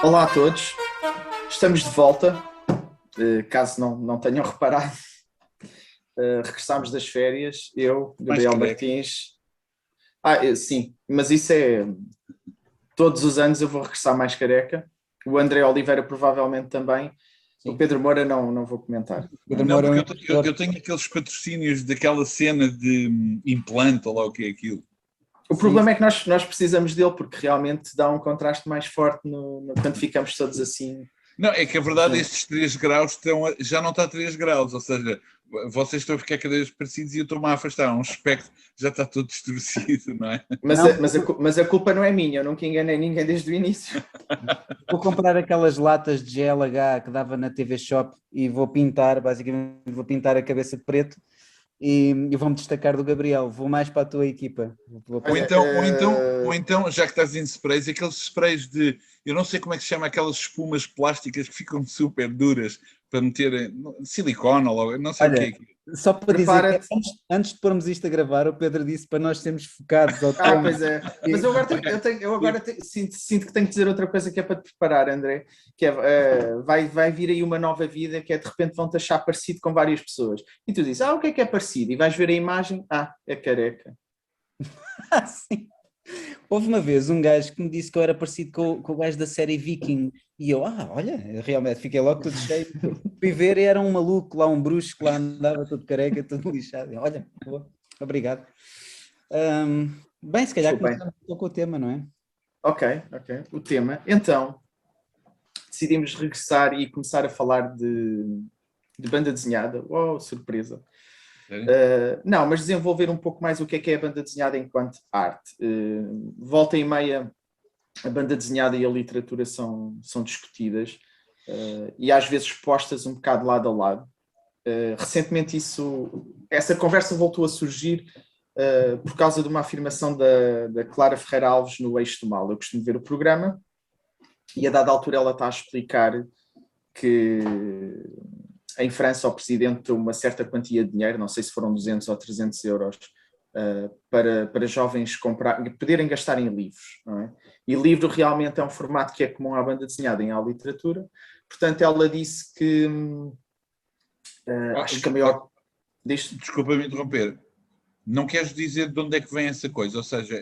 Olá a todos, estamos de volta. Caso não tenham reparado, regressámos das férias, eu, Mais Gabriel careca. Martins. Sim, mas isso é. Todos os anos eu vou regressar mais careca. O André Oliveira provavelmente também. O Sim. Pedro Moura não vou comentar. Pedro Não, Moura é um porque eu tenho aqueles patrocínios daquela cena de implante, ou lá o que é aquilo. O Sim. problema é que nós precisamos dele, porque realmente dá um contraste mais forte quando ficamos todos assim. Não, é que a verdade Sim. estes 3 graus já não está a 3 graus, ou seja, vocês estão a ficar cada vez parecidos e eu estou-me a afastar. Um espectro já está todo distorcido, não é? Mas a culpa não é minha, eu nunca enganei ninguém desde o início. Vou comprar aquelas latas de GLH que dava na TV Shop e vou pintar, basicamente vou pintar a cabeça de preto e vou-me destacar do Gabriel, vou mais para a tua equipa. Ou então, já que estás em sprays, aqueles sprays de, eu não sei como é que se chama, aquelas espumas plásticas que ficam super duras para meter silicone, ou não sei o que é. Olha, só para dizer que antes de pormos isto a gravar, o Pedro disse para nós sermos focados ao tema. Pois é. Mas eu agora sinto que tenho que dizer outra coisa que é para te preparar, André, que é, vai vir aí uma nova vida, que é de repente vão-te achar parecido com várias pessoas. E tu dizes, o que é parecido? E vais ver a imagem, é careca. Sim. Houve uma vez um gajo que me disse que eu era parecido com o gajo da série Viking e eu, olha, realmente fiquei logo todo cheio. Fui ver e era um maluco lá, um bruxo que lá andava todo careca, todo lixado. Olha, boa, obrigado. Bem, se calhar começamos com o tema, não é? Ok. O tema. Então, decidimos regressar e começar a falar de banda desenhada. Surpresa. Não, mas desenvolver um pouco mais o que é a banda desenhada enquanto arte. Volta e meia, a banda desenhada e a literatura são discutidas e às vezes postas um bocado lado a lado. Recentemente essa conversa voltou a surgir por causa de uma afirmação da Clara Ferreira Alves no Eixo do Mal. Eu costumo ver o programa e a dada altura ela está a explicar que em França o presidente deu uma certa quantia de dinheiro, não sei se foram 200 ou 300 euros, para jovens poderem gastar em livros. Não é? E livro realmente é um formato que é comum à banda desenhada e à literatura. Portanto, ela disse que acho que a maior... Desculpa-me interromper. Não queres dizer de onde é que vem essa coisa? Ou seja,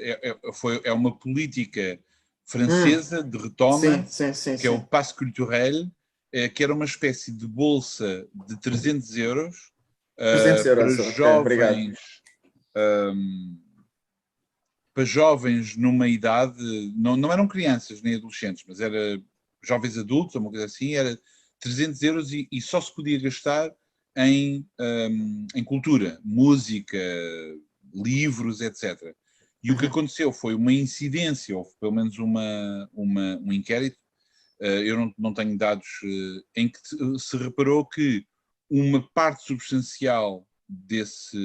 é uma política francesa de retoma, sim, que é o Passe Culturel, que era uma espécie de bolsa de 300 euros, 300 euros para okay, jovens, para jovens numa idade, não eram crianças nem adolescentes, mas era jovens adultos, ou uma coisa assim, era 300 euros e só se podia gastar em cultura, música, livros, etc. E o que aconteceu foi uma incidência, ou pelo menos um inquérito, eu não tenho dados, em que se reparou que uma parte substancial desses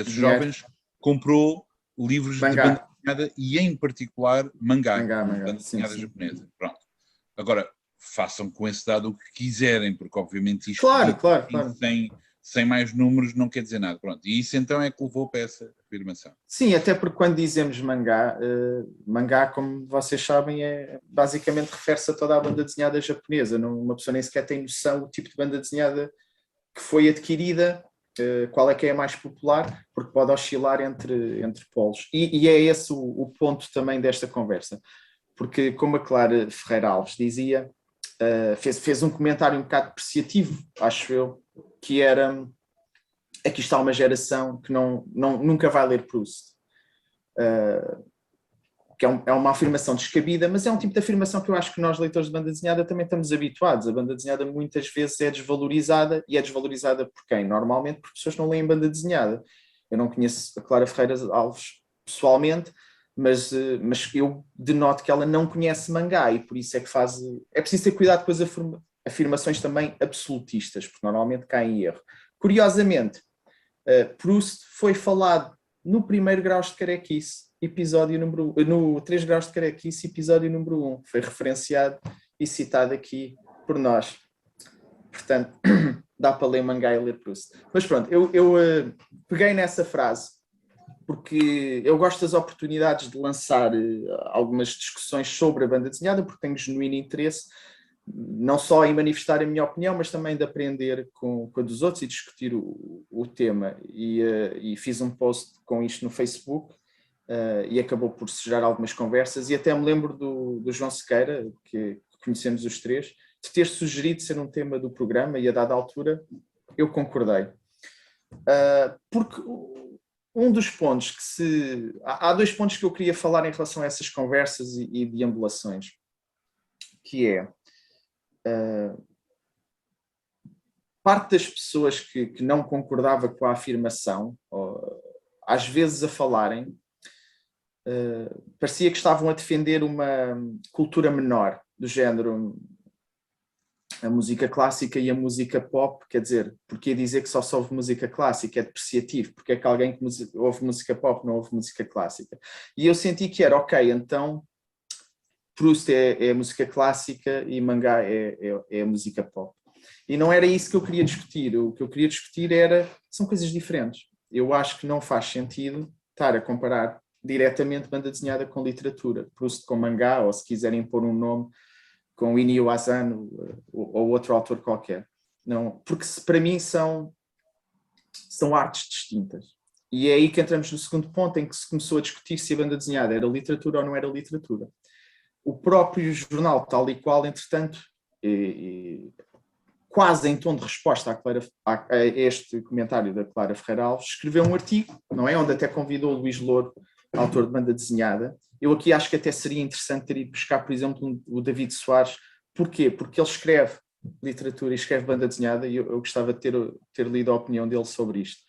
jovens comprou livros de banda desenhada e, em particular, mangá banda desenhada japonesa. Pronto. Agora, façam com esse dado o que quiserem, porque, obviamente, isto claro. Sem mais números não quer dizer nada. Pronto. E isso, então, é que levou para essa afirmação. Sim, até porque quando dizemos mangá, mangá, como vocês sabem, basicamente refere-se a toda a banda desenhada japonesa. Uma pessoa nem sequer tem noção do tipo de banda desenhada que foi adquirida, qual é que é a mais popular, porque pode oscilar entre polos. E é esse o ponto também desta conversa. Porque, como a Clara Ferreira Alves dizia, fez um comentário um bocado depreciativo, acho eu, que era: aqui está uma geração que nunca vai ler Proust. Que é uma afirmação descabida, mas é um tipo de afirmação que eu acho que nós, leitores de banda desenhada, também estamos habituados. A banda desenhada muitas vezes é desvalorizada, e é desvalorizada por quem? Normalmente por pessoas que não leem banda desenhada. Eu não conheço a Clara Ferreira Alves pessoalmente, mas eu denoto que ela não conhece mangá, e por isso é que é preciso ter cuidado com as afirmações também absolutistas, porque normalmente caem em erro. Curiosamente, Proust foi falado no primeiro Graus de Carequice, episódio número 1, no 3 Graus de Carequice, episódio número 1. Foi referenciado e citado aqui por nós. Portanto, dá para ler mangá e ler Proust. Mas pronto, eu peguei nessa frase porque eu gosto das oportunidades de lançar algumas discussões sobre a banda desenhada, porque tenho genuíno interesse, não só em manifestar a minha opinião, mas também de aprender com a dos outros e discutir o tema. E fiz um post com isto no Facebook, e acabou por se gerar algumas conversas, e até me lembro do João Sequeira, que conhecemos os três, de ter sugerido ser um tema do programa, e a dada altura eu concordei. Porque um dos pontos que há 2 pontos que eu queria falar em relação a essas conversas e deambulações, que é parte das pessoas que não concordava com a afirmação, às vezes a falarem, parecia que estavam a defender uma cultura menor, do género a música clássica e a música pop, quer dizer, porque dizer que só se ouve música clássica é depreciativo, porque é que alguém que ouve música pop não ouve música clássica. E eu senti que era, ok, então Proust é música clássica e mangá é música pop. E não era isso que eu queria discutir. O que eu queria discutir são coisas diferentes. Eu acho que não faz sentido estar a comparar diretamente banda desenhada com literatura, Proust com mangá, ou se quiserem pôr um nome, com Inio Asano ou outro autor qualquer. Não, porque para mim são artes distintas. E é aí que entramos no segundo ponto, em que se começou a discutir se a banda desenhada era literatura ou não era literatura. O próprio jornal, tal e qual, entretanto, quase em tom de resposta a este comentário da Clara Ferreira Alves, escreveu um artigo, não é? Onde até convidou o Luís Louro, autor de banda desenhada. Eu aqui acho que até seria interessante ter ido buscar, por exemplo, o David Soares. Porquê? Porque ele escreve literatura e escreve banda desenhada, e eu gostava de ter lido a opinião dele sobre isto.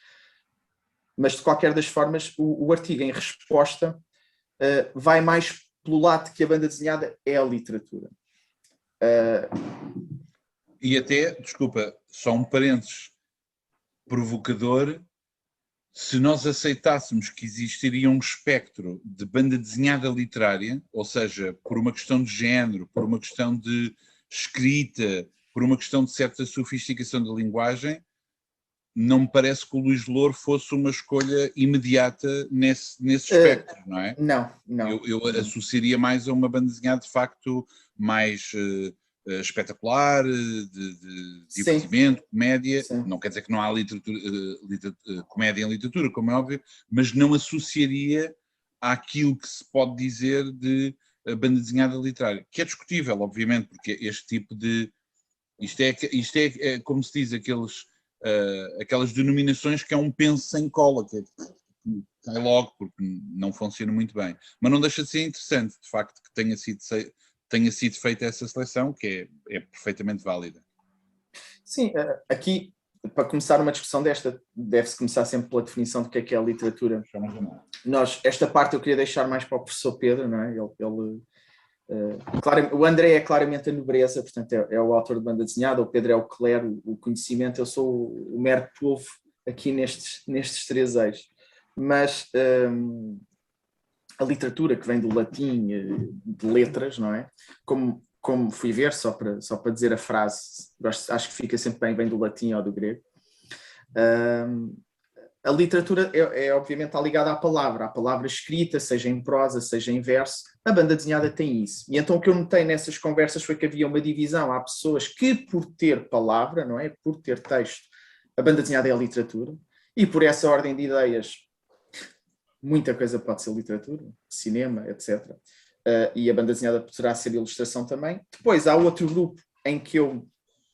Mas, de qualquer das formas, o artigo em resposta vai mais pelo lado que a banda desenhada é a literatura. E até, desculpa, só um parênteses provocador, se nós aceitássemos que existiria um espectro de banda desenhada literária, ou seja, por uma questão de género, por uma questão de escrita, por uma questão de certa sofisticação da linguagem, não me parece que o Luís Louro fosse uma escolha imediata nesse espectro, não é? Não. Eu associaria mais a uma banda desenhada de facto mais espetacular, de divertimento, comédia. Sim. Não quer dizer que não há comédia em literatura, como é óbvio, mas não associaria àquilo que se pode dizer de banda desenhada literária, que é discutível, obviamente, porque este tipo de... Isto é como se diz, aquelas denominações que é um penso sem cola, que cai logo, porque não funciona muito bem. Mas não deixa de ser interessante, de facto, que tenha sido feita essa seleção, que é perfeitamente válida. Sim, aqui, para começar uma discussão desta, deve-se começar sempre pela definição do que é a literatura. Esta parte eu queria deixar mais para o professor Pedro, não é? O André é claramente a nobreza, portanto é o autor de banda desenhada, o Pedro é o clero, o conhecimento, eu sou o mero povo aqui nestes 3 eixos. Mas a literatura, que vem do latim, de letras, não é? Como fui ver, só para dizer a frase, acho que fica sempre bem, vem do latim ou do grego. A literatura obviamente está ligada à palavra escrita, seja em prosa, seja em verso. A banda desenhada tem isso. E então o que eu notei nessas conversas foi que havia uma divisão. Há pessoas que, por ter palavra, não é? Por ter texto, a banda desenhada é a literatura. E por essa ordem de ideias, muita coisa pode ser literatura, cinema, etc. E a banda desenhada poderá ser ilustração também. Depois há outro grupo em que eu,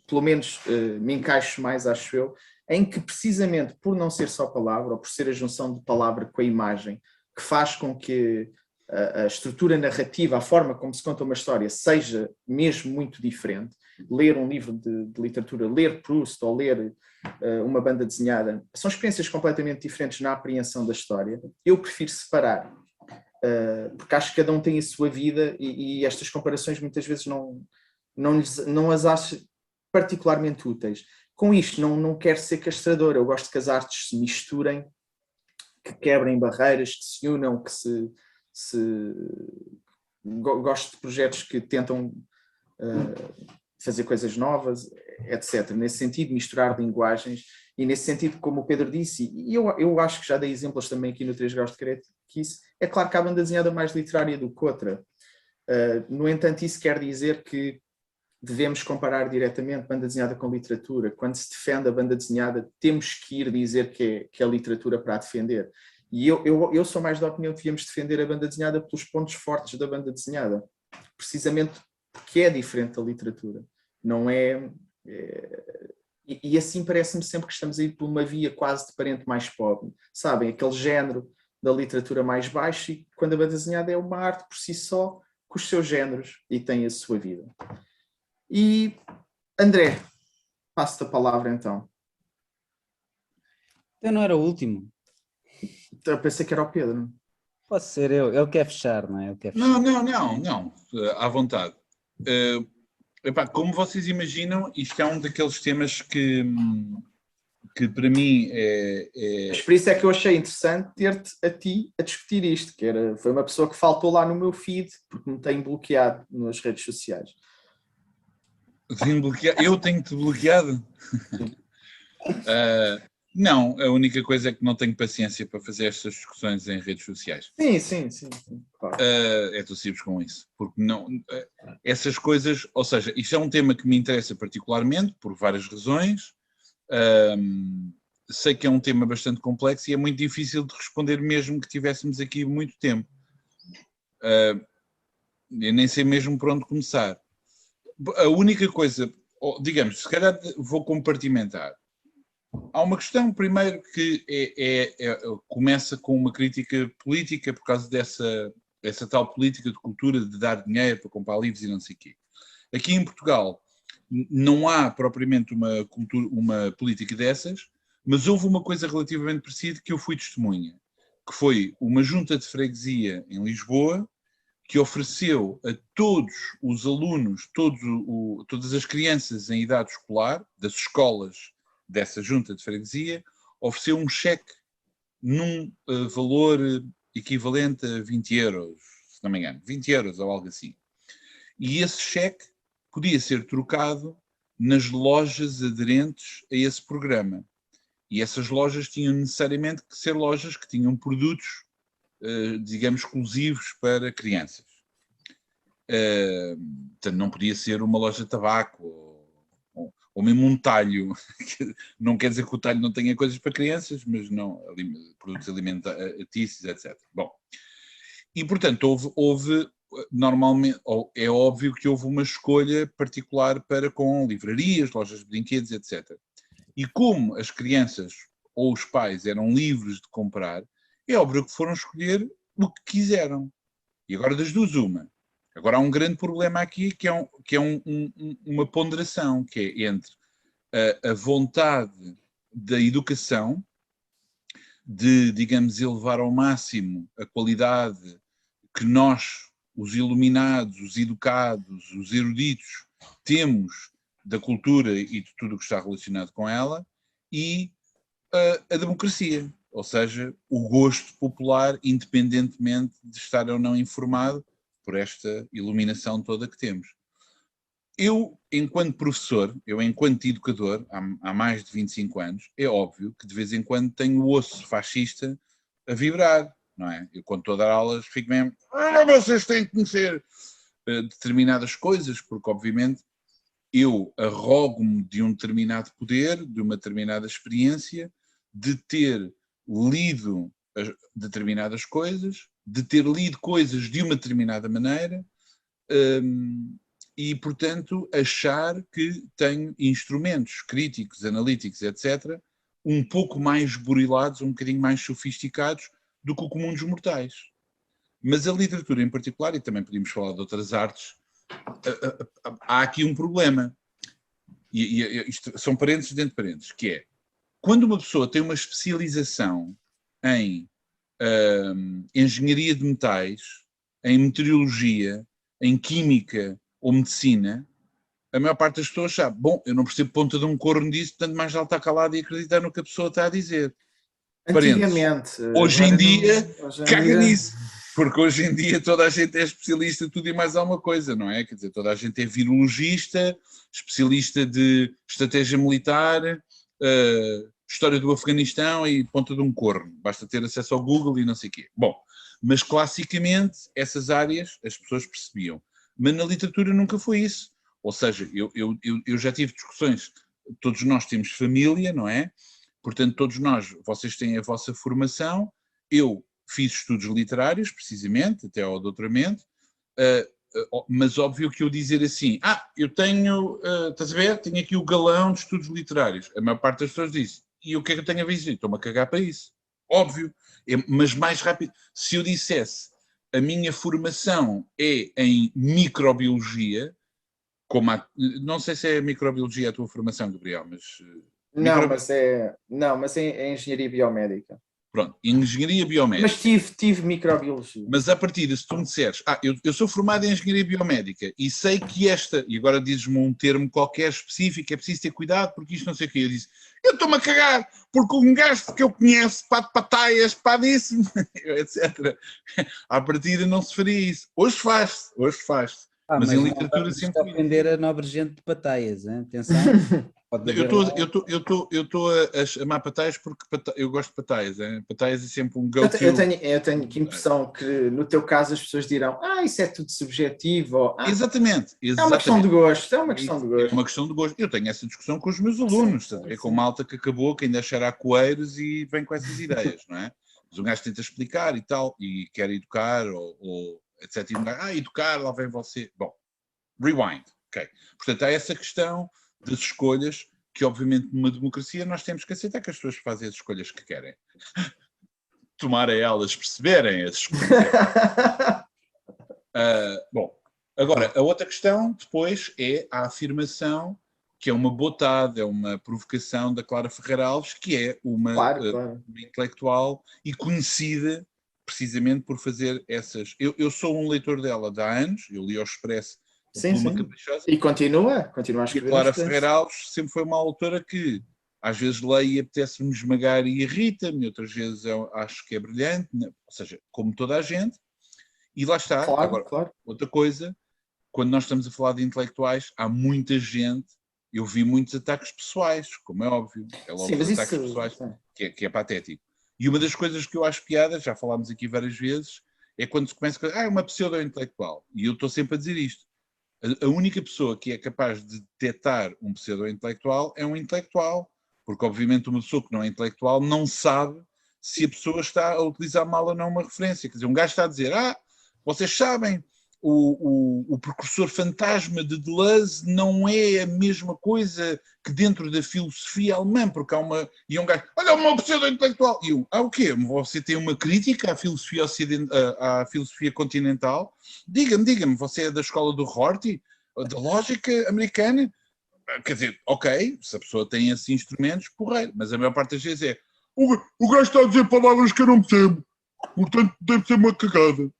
pelo menos, me encaixo mais, acho eu, em que precisamente por não ser só palavra, ou por ser a junção de palavra com a imagem, que faz com que a estrutura narrativa, a forma como se conta uma história, seja mesmo muito diferente. Ler um livro de literatura, ler Proust ou ler uma banda desenhada, são experiências completamente diferentes na apreensão da história. Eu prefiro separar, porque acho que cada um tem a sua vida e estas comparações muitas vezes não as acho particularmente úteis. Com isto, não quero ser castrador. Eu gosto que as artes se misturem, que quebrem barreiras, que se unam, que gosto de projetos que tentam fazer coisas novas, etc. Nesse sentido, misturar linguagens, e nesse sentido, como o Pedro disse, e eu acho que já dei exemplos também aqui no 3 Graus de Caretice, é claro que há banda desenhada mais literária do que outra. No entanto, isso quer dizer que devemos comparar diretamente banda desenhada com literatura. Quando se defende a banda desenhada, temos que ir dizer que é literatura para a defender. E eu sou mais da opinião que devíamos defender a banda desenhada pelos pontos fortes da banda desenhada, precisamente porque é diferente da literatura. Não é... E assim parece-me sempre que estamos a ir por uma via quase de parente mais pobre. Sabem, aquele género da literatura mais baixo, e quando a banda desenhada é uma arte por si só, com os seus géneros, e tem a sua vida. E, André, passo-te a palavra então. Eu não era o último. Eu pensei que era o Pedro. Pode ser eu. Ele quer fechar, não é? Ele quer fechar. Não. À vontade. Epá, como vocês imaginam, isto é um daqueles temas que para mim Mas por isso é que eu achei interessante ter-te a ti a discutir isto, foi uma pessoa que faltou lá no meu feed, porque me tem bloqueado nas redes sociais. Eu tenho-te bloqueado? Não, a única coisa é que não tenho paciência para fazer estas discussões em redes sociais. Sim, claro. É tão simples com isso, porque não, essas coisas, ou seja, isto é um tema que me interessa particularmente, por várias razões. Sei que é um tema bastante complexo e é muito difícil de responder mesmo que tivéssemos aqui muito tempo. Eu nem sei mesmo por onde começar. A única coisa, digamos, se calhar vou compartimentar. Há uma questão, primeiro, que começa com uma crítica política por causa dessa tal política de cultura de dar dinheiro para comprar livros e não sei o quê. Aqui em Portugal não há propriamente uma política dessas, mas houve uma coisa relativamente parecida que eu fui testemunha, que foi uma junta de freguesia em Lisboa que ofereceu a todos os alunos, todas as crianças em idade escolar, das escolas dessa junta de freguesia, ofereceu um cheque num valor equivalente a 20 euros, se não me engano, 20 euros ou algo assim. E esse cheque podia ser trocado nas lojas aderentes a esse programa. E essas lojas tinham necessariamente que ser lojas que tinham produtos, digamos, exclusivos para crianças. Portanto, não podia ser uma loja de tabaco ou mesmo um talho. Não quer dizer que o talho não tenha coisas para crianças, mas não, produtos alimentícios, etc. Bom, e portanto houve normalmente, é óbvio que houve uma escolha particular para com livrarias, lojas de brinquedos, etc. E como as crianças ou os pais eram livres de comprar, é óbvio que foram escolher o que quiseram. E agora das duas uma. Agora há um grande problema aqui que é uma ponderação, que é entre a vontade da educação de, digamos, elevar ao máximo a qualidade que nós, os iluminados, os educados, os eruditos, temos da cultura e de tudo o que está relacionado com ela, e a democracia, ou seja, o gosto popular, independentemente de estar ou não informado por esta iluminação toda que temos. Eu, enquanto professor, enquanto educador, há mais de 25 anos, é óbvio que de vez em quando tenho o osso fascista a vibrar, não é? Eu, quando estou a dar aulas, fico mesmo, vocês têm que conhecer determinadas coisas, porque, obviamente, eu arrogo-me de um determinado poder, de uma determinada experiência, de ter lido determinadas coisas, de ter lido coisas de uma determinada maneira, e, portanto, achar que tenho instrumentos críticos, analíticos, etc., um pouco mais burilados, um bocadinho mais sofisticados do que o comum dos mortais. Mas a literatura em particular, e também podíamos falar de outras artes, há aqui um problema. E isto são parênteses dentro de parênteses, que é, quando uma pessoa tem uma especialização em engenharia de metais, em meteorologia, em química ou medicina, a maior parte das pessoas sabe, bom, eu não percebo ponta de um corno disso, portanto mais vale estar calado e acreditar no que a pessoa está a dizer. Antigamente. Hoje em dia, caga nisso. Porque hoje em dia toda a gente é especialista de tudo e mais alguma coisa, não é? Quer dizer, toda a gente é virologista, especialista de estratégia militar, história do Afeganistão e ponta de um corno. Basta ter acesso ao Google e não sei o quê. Bom, mas classicamente essas áreas as pessoas percebiam. Mas na literatura nunca foi isso. Ou seja, eu já tive discussões, todos nós temos família, não é? Portanto, todos nós, vocês têm a vossa formação, eu fiz estudos literários, precisamente, até ao doutoramento, mas óbvio que eu dizer assim, eu tenho, estás a ver, tenho aqui o galão de estudos literários. A maior parte das pessoas diz, e o que é que eu tenho a ver isso? Estou-me a cagar para isso. Óbvio, mas mais rápido. Se eu dissesse, a minha formação é em microbiologia, não sei se é microbiologia a tua formação, Gabriel, mas... Não, mas é engenharia biomédica. Pronto, engenharia biomédica. Mas tive microbiologia. Mas a partir de se tu me disseres, eu sou formado em engenharia biomédica e sei que e agora dizes-me um termo qualquer específico, é preciso ter cuidado porque isto não sei o quê. Eu disse, eu estou-me a cagar, porque um gajo que eu conheço, pá de pataias, pá disso, etc. À partida não se faria isso. Hoje faz-se. Mas em literatura sempre... Aprender a nobre gente de pataias, hein? Atenção. Eu estou a chamar pataias porque eu gosto de pataias. Hein? Pataias é sempre um go-to. Eu tenho que impressão que no teu caso as pessoas dirão isso é tudo subjetivo. Ou, exatamente. É uma questão de gosto. É uma questão de gosto. Eu tenho essa discussão com os meus alunos, com malta que acabou, que ainda cheira a coelhos e vem com essas ideias, não é? Mas um gajo tenta explicar e tal, e quer educar, ou etc. E um gajo, educar, lá vem você. Bom, rewind. Ok. Portanto, há essa questão das escolhas que, obviamente, numa democracia nós temos que aceitar que as pessoas fazem as escolhas que querem. Tomara elas perceberem as escolhas. Bom, agora, a outra questão depois é a afirmação, que é uma botada, é uma provocação da Clara Ferreira Alves, que é uma intelectual e conhecida precisamente por fazer essas... Eu sou um leitor dela de há anos, eu li ao Expresso. Sim. E continua a escrever. E a Clara Ferreira Alves sempre foi uma autora que às vezes leio e apetece-me esmagar e irrita-me, outras vezes eu acho que é brilhante, ou seja, como toda a gente. E lá está. Agora, outra coisa, quando nós estamos a falar de intelectuais, há muita gente, eu vi muitos ataques pessoais, como é óbvio. É logo os ataques pessoais, que é patético. E uma das coisas que eu acho piada, já falámos aqui várias vezes, é quando se começa a é uma pseudo-intelectual. E eu estou sempre a dizer isto. A única pessoa que é capaz de detectar um pseudo-intelectual é um intelectual, porque obviamente uma pessoa que não é intelectual não sabe se a pessoa está a utilizar mal ou não uma referência. Quer dizer, um gajo está a dizer, vocês sabem, o precursor fantasma de Deleuze não é a mesma coisa que dentro da filosofia alemã, porque há uma... E um gajo, olha, uma pseudo-intelectual. E eu, o quê? Você tem uma crítica à filosofia, à filosofia continental? Diga-me, você é da escola do Rorty? Da lógica americana? Quer dizer, ok, se a pessoa tem esses instrumentos, porreiro, mas a maior parte das vezes o gajo está a dizer palavras que eu não percebo, portanto deve ser uma cagada.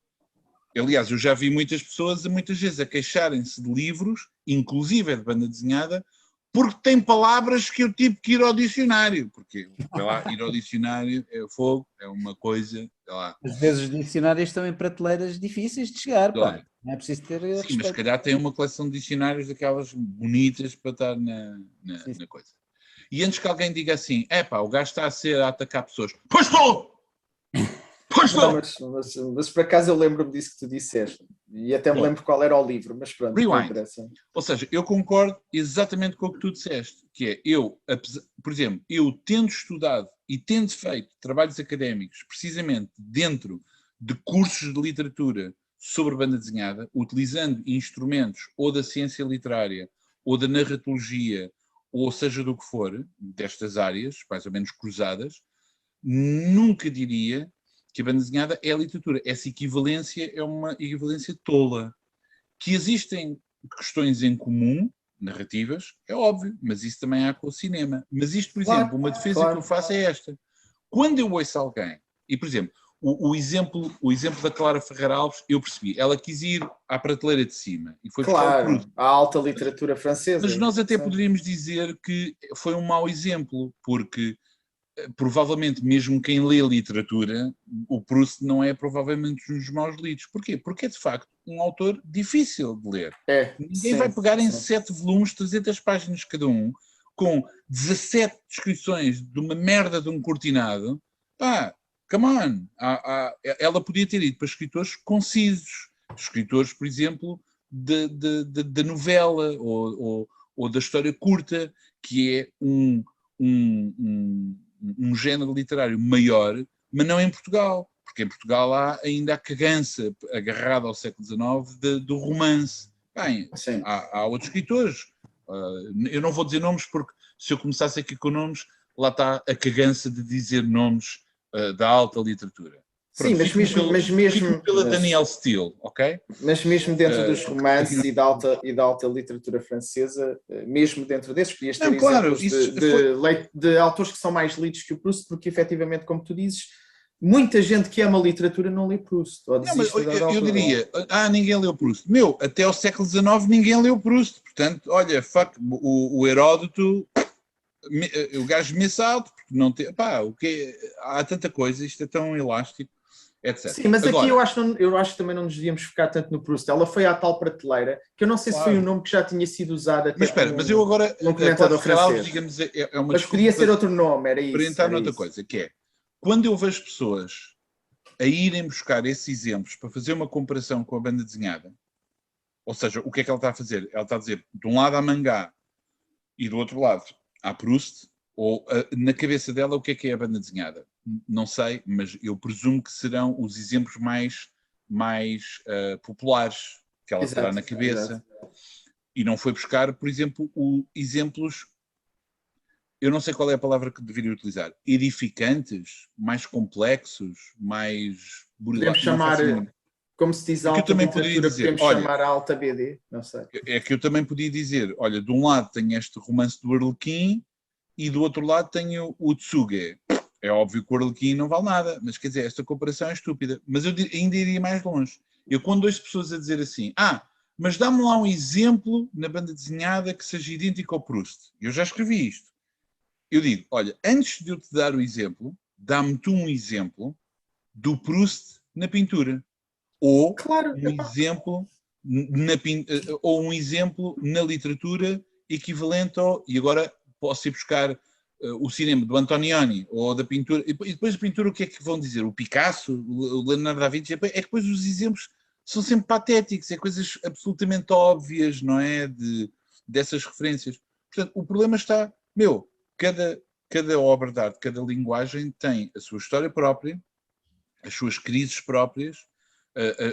Aliás, eu já vi muitas pessoas, muitas vezes, a queixarem-se de livros, inclusive de banda desenhada, porque tem palavras que eu tive que ir ao dicionário, porque ir ao dicionário é fogo, é uma coisa, Às vezes os dicionários estão em prateleiras difíceis de chegar, pá. Não é preciso ter respeito. Sim, mas se calhar tem uma coleção de dicionários daquelas bonitas para estar na coisa. E antes que alguém diga assim, o gajo está a atacar pessoas. Pois estou! Mas por acaso eu lembro-me disso que tu disseste. E até me lembro qual era o livro, mas pronto. Rewind. Ou seja, eu concordo exatamente com o que tu disseste, que é, por exemplo, eu tendo estudado e tendo feito trabalhos académicos precisamente dentro de cursos de literatura sobre banda desenhada, utilizando instrumentos ou da ciência literária ou da narratologia, ou seja do que for, destas áreas, mais ou menos cruzadas, nunca diria que a banda desenhada é a literatura. Essa equivalência é uma equivalência tola. Que existem questões em comum, narrativas, é óbvio, mas isso também há com o cinema. Mas isto, por exemplo, uma defesa que eu faço é esta. Quando eu ouço alguém, e por exemplo, o exemplo da Clara Ferreira Alves, eu percebi, ela quis ir à prateleira de cima. E foi a alta literatura francesa. Mas nós até poderíamos dizer que foi um mau exemplo, porque provavelmente, mesmo quem lê literatura, o Proust não é provavelmente um dos maus lidos. Porquê? Porque é, de facto, um autor difícil de ler. Ninguém vai pegar em 7 volumes, 300 páginas cada um, com 17 descrições de uma merda de um cortinado. Pá, come on! Ela podia ter ido para escritores concisos. Escritores, por exemplo, da novela ou da história curta, que é um género literário maior, mas não em Portugal, porque em Portugal há ainda a cagança agarrada ao século XIX do romance. Bem, há outros escritores, eu não vou dizer nomes porque se eu começasse aqui com nomes, lá está a cagança de dizer nomes da alta literatura. Pronto, mas mesmo pela Danielle Steele, ok? Mas mesmo dentro dos romances e da alta literatura francesa, mesmo dentro desses, podias ter exemplos de autores que são mais lidos que o Proust, porque efetivamente, como tu dizes, muita gente que ama a literatura não lê Proust. Ou não, mas eu diria, ninguém leu Proust. Até ao século XIX ninguém leu Proust. Portanto, olha, fuck, o Heródoto, o gajo miss out, porque não tem, há tanta coisa, isto é tão elástico. Etc. Sim, mas agora, aqui eu acho que também não nos devíamos focar tanto no Proust. Ela foi à tal prateleira, que eu não sei se foi um nome que já tinha sido usado até. Mas espera, mas eu agora um comentador francês. Digamos, mas podia ser outro nome, era isso. Para entrar noutra coisa, que é, quando eu vejo pessoas a irem buscar esses exemplos para fazer uma comparação com a banda desenhada, ou seja, o que é que ela está a fazer? Ela está a dizer, de um lado há mangá e do outro lado há Proust, ou na cabeça dela o que é a banda desenhada? Não sei, mas eu presumo que serão os exemplos mais populares que ela terá na cabeça. Exato. E não foi buscar, por exemplo, exemplos, eu não sei qual é a palavra que deveria utilizar, edificantes, mais complexos, mais... Podemos chamar, como se diz alta literatura, podemos chamar a alta BD, não sei. É que eu também podia dizer, olha, de um lado tem este romance do Arlequim e do outro lado tenho o Tsuge. É óbvio que o Arlequim não vale nada, mas quer dizer, esta comparação é estúpida. Mas eu ainda iria mais longe. Eu quando ouço pessoas a dizer assim, mas dá-me lá um exemplo na banda desenhada que seja idêntico ao Proust. Eu já escrevi isto. Eu digo, olha, antes de eu te dar o exemplo, dá-me tu um exemplo do Proust na pintura. Ou um exemplo na literatura equivalente ao... E agora posso ir buscar o cinema do Antonioni ou da pintura, e depois a pintura o que é que vão dizer? O Picasso, o Leonardo da Vinci, é que depois os exemplos são sempre patéticos, é coisas absolutamente óbvias, não é? Dessas referências. Portanto, o problema está, cada obra de arte, cada linguagem tem a sua história própria, as suas crises próprias,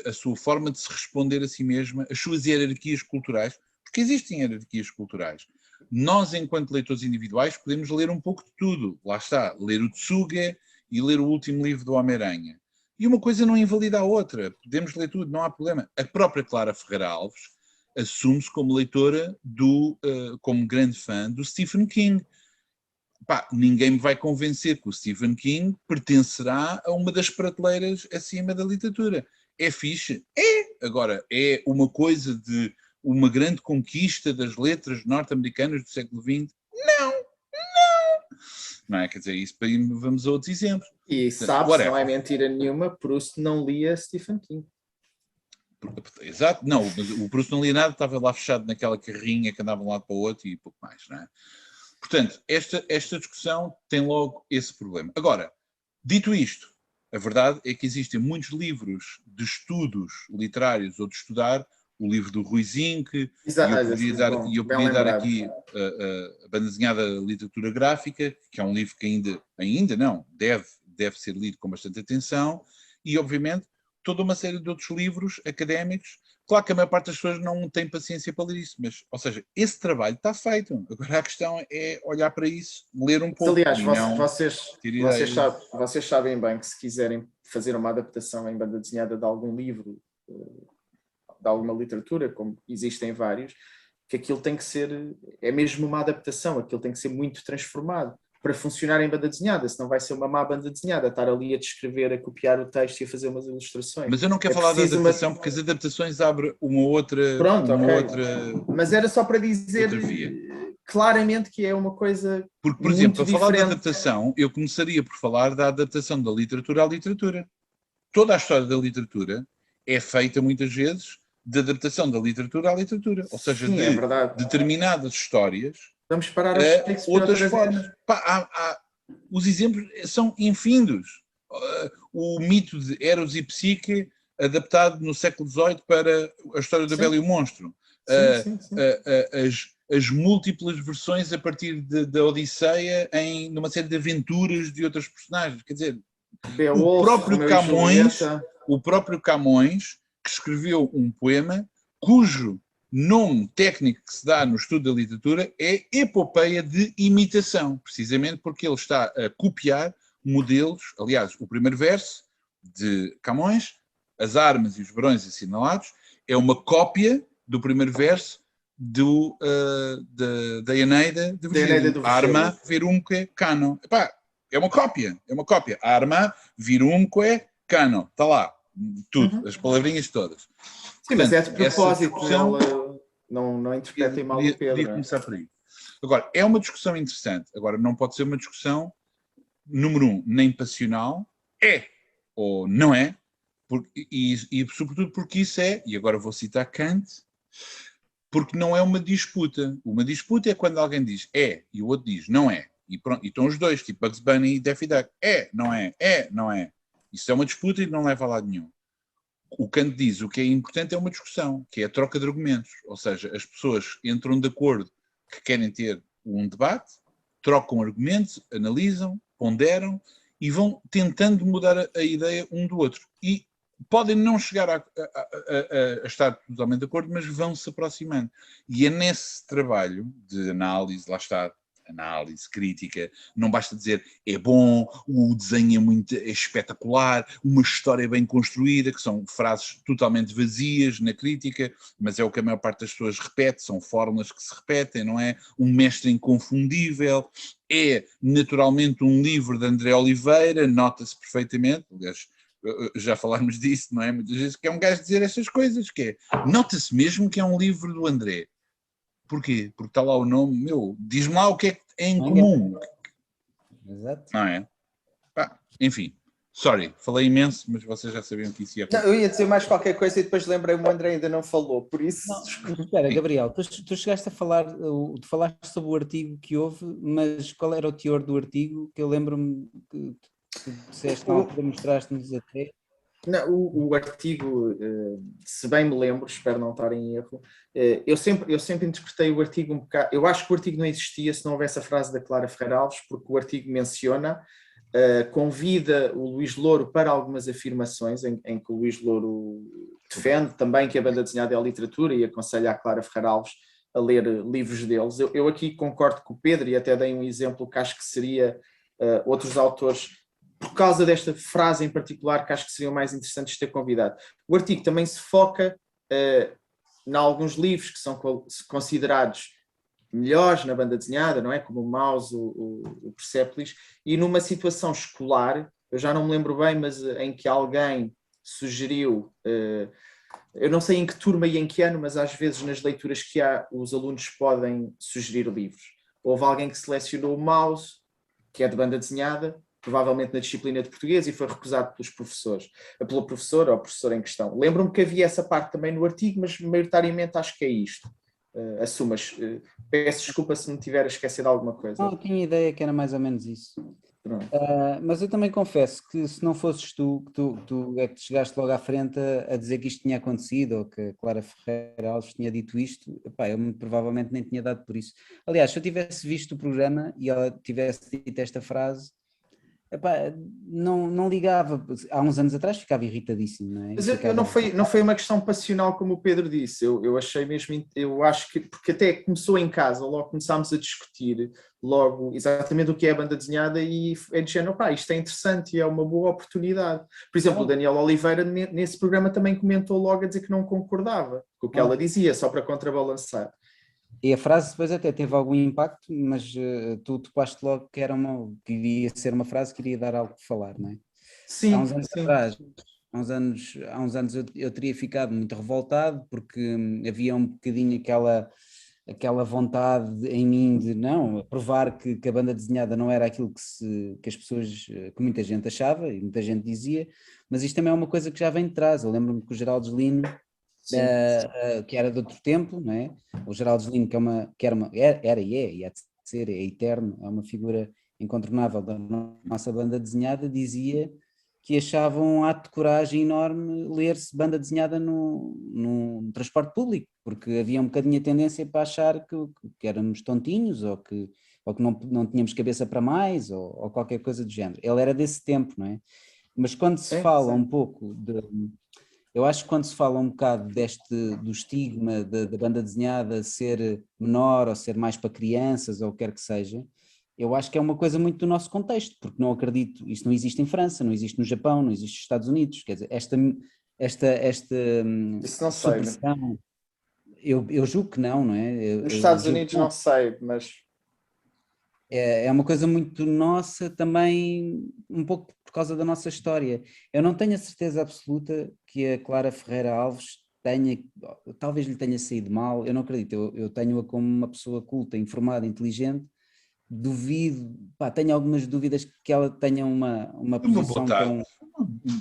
a sua forma de se responder a si mesma, as suas hierarquias culturais, porque existem hierarquias culturais. Nós, enquanto leitores individuais, podemos ler um pouco de tudo. Lá está, ler o Tsuge e ler o último livro do Homem-Aranha. E uma coisa não invalida a outra. Podemos ler tudo, não há problema. A própria Clara Ferreira Alves assume-se como leitora, como grande fã do Stephen King. Ninguém me vai convencer que o Stephen King pertencerá a uma das prateleiras acima da literatura. É fixe? É! Agora, é uma coisa de uma grande conquista das letras norte-americanas do século XX? Não é? Quer dizer, isso para ir, vamos a outros exemplos. E sabe-se, não é mentira nenhuma, Proust não lia Stephen King. Exato, não, mas o Proust não lia nada, estava lá fechado naquela carrinha que andava de um lado para o outro e pouco mais, não é? Portanto, esta discussão tem logo esse problema. Agora, dito isto, a verdade é que existem muitos livros de estudos literários ou de estudar, o livro do Rui Zinck, e eu podia dar aqui a banda desenhada Literatura Gráfica, que é um livro que ainda não, deve ser lido com bastante atenção, e obviamente toda uma série de outros livros académicos. Claro que a maior parte das pessoas não tem paciência para ler isso, mas, ou seja, esse trabalho está feito. Agora a questão é olhar para isso, ler um pouco. Aliás, vocês sabem bem que se quiserem fazer uma adaptação em banda desenhada de algum livro, de alguma literatura, como existem vários, que aquilo tem que ser, é mesmo uma adaptação, aquilo tem que ser muito transformado para funcionar em banda desenhada, senão vai ser uma má banda desenhada, estar ali a descrever, a copiar o texto e a fazer umas ilustrações. Mas eu não quero falar da adaptação, porque as adaptações abrem uma outra... Pronto, outra... Mas era só para dizer claramente que é uma coisa Porque, por muito exemplo, para falar da diferente. adaptação, eu começaria por falar da adaptação da literatura à literatura. Toda a história da literatura é feita, muitas vezes, de adaptação da literatura à literatura. Ou seja, Sim, é de verdade. determinadas histórias Vamos parar a a Shakespeare outras outra formas. vez. Pá, os exemplos são infindos. O mito de Eros e Psique, adaptado no século XVIII para a história da Bela e o Monstro. Sim. As múltiplas versões a partir da Odisseia numa série de aventuras de outros personagens. Quer dizer, Beowulf, Romeu e Julieta. o próprio Camões, que escreveu um poema cujo nome técnico que se dá no estudo da literatura é epopeia de imitação, precisamente porque ele está a copiar modelos. Aliás, o primeiro verso de Camões, as armas e os varões assinalados, é uma cópia do primeiro verso da Eneida de Virgílio. Arma virumque cano. Epá, é uma cópia. Arma virumque cano. Está lá. Tudo, as palavrinhas todas. Sim, portanto, mas é de propósito. Discussão, não interpretem mal o Pedro. Podia começar por aí. Agora, é uma discussão interessante. Agora, não pode ser uma discussão, número um, nem passional, ou não é, e sobretudo porque isso é, e agora vou citar Kant, porque não é uma disputa. Uma disputa é quando alguém diz é e o outro diz não é. E pronto, e estão os dois, tipo Bugs Bunny e Daffy Duck. Não é, não é. Isso é uma disputa e não leva a lado nenhum. O Kant diz o que é importante é uma discussão, que é a troca de argumentos. Ou seja, as pessoas entram de acordo que querem ter um debate, trocam argumentos, analisam, ponderam e vão tentando mudar a ideia um do outro. E podem não chegar a estar totalmente de acordo, mas vão se aproximando. E é nesse trabalho de análise, lá está, análise crítica, não basta dizer é bom, o desenho é espetacular, uma história bem construída, que são frases totalmente vazias na crítica, mas é o que a maior parte das pessoas repete, são fórmulas que se repetem, não é? Um mestre inconfundível, é naturalmente um livro de André Oliveira, nota-se perfeitamente, aliás, já falámos disso, não é? Muitas vezes que é um gajo dizer essas coisas, que é, nota-se mesmo que é um livro do André. Porquê? Porque está lá o nome, diz-me lá o que é que é em comum. Exato. Não é? Enfim, sorry, falei imenso, mas vocês já sabiam que isso ia acontecer. Não, eu ia dizer mais qualquer coisa e depois lembrei-me, o André ainda não falou, por isso... Não, espera, Gabriel, tu chegaste a falar, tu falaste sobre o artigo que houve, mas qual era o teor do artigo? Que eu lembro-me que tu disseste na altura, mostraste-nos até... Não, o artigo, se bem me lembro, espero não estar em erro, eu sempre interpretei o artigo um bocado. Eu acho que o artigo não existia se não houvesse a frase da Clara Ferreira Alves, porque o artigo menciona, convida o Luís Louro para algumas afirmações, em que o Luís Louro defende também que a banda desenhada é a literatura e aconselha a Clara Ferreira Alves a ler livros deles. Eu aqui concordo com o Pedro e até dei um exemplo que acho que seria outros autores, por causa desta frase em particular, que acho que seriam mais interessantes ter convidado. O artigo também se foca em alguns livros que são considerados melhores na banda desenhada, não é? Como o Maus, o Persepolis, e numa situação escolar, eu já não me lembro bem, mas em que alguém sugeriu, eu não sei em que turma e em que ano, mas às vezes nas leituras que há, os alunos podem sugerir livros. Houve alguém que selecionou o Maus, que é de banda desenhada, provavelmente na disciplina de português, e foi recusado pelos professores, pela professora ou professor em questão. Lembro-me que havia essa parte também no artigo, mas maioritariamente acho que é isto. Assumas. Peço desculpa se me tiver esquecido alguma coisa. Não, eu tinha ideia que era mais ou menos isso. Mas eu também confesso que se não fosses tu é que te chegaste logo à frente a dizer que isto tinha acontecido, ou que a Clara Ferreira Alves tinha dito isto, epá, eu provavelmente nem tinha dado por isso. Aliás, se eu tivesse visto o programa e ela tivesse dito esta frase, epá, não ligava. Há uns anos atrás ficava irritadíssimo, não é? Mas não foi uma questão passional como o Pedro disse, eu achei mesmo, eu acho que, porque até começou em casa, logo começámos a discutir logo exatamente o que é a banda desenhada e é de género, pá, isto é interessante e é uma boa oportunidade. Por exemplo, o Daniel Oliveira nesse programa também comentou logo a dizer que não concordava com o que ela dizia, só para contrabalançar. E a frase depois até teve algum impacto, mas tu topaste logo que que iria ser uma frase que iria dar algo de falar, não é? Sim, há uns anos atrás, há uns anos eu teria ficado muito revoltado porque havia um bocadinho aquela aquela vontade em mim de não, provar que a banda desenhada não era aquilo que as pessoas, que muita gente achava e muita gente dizia, mas isto também é uma coisa que já vem de trás. Eu lembro-me que o Geraldo Lino, que era de outro tempo, não é? O Geraldo Lino, era e é, e há de ser, é eterno, é uma figura incontornável da nossa banda desenhada, dizia que achavam um ato de coragem enorme ler-se banda desenhada no transporte público, porque havia um bocadinho a tendência para achar que éramos tontinhos ou que não tínhamos cabeça para mais ou qualquer coisa do género. Ele era desse tempo, não é? Mas quando se fala um pouco eu acho que quando se fala um bocado do estigma da banda desenhada ser menor ou ser mais para crianças ou o que quer que seja, eu acho que é uma coisa muito do nosso contexto, porque não acredito, isso não existe em França, não existe no Japão, não existe nos Estados Unidos, quer dizer, esta Isso não sei. supressão, eu julgo que não é? Nos Estados Unidos não sei, mas... É uma coisa muito nossa também, um pouco por causa da nossa história. Eu não tenho a certeza absoluta que a Clara Ferreira Alves talvez lhe tenha saído mal, eu não acredito, eu tenho-a como uma pessoa culta, informada, inteligente, duvido, tenho algumas dúvidas que ela tenha uma posição tão...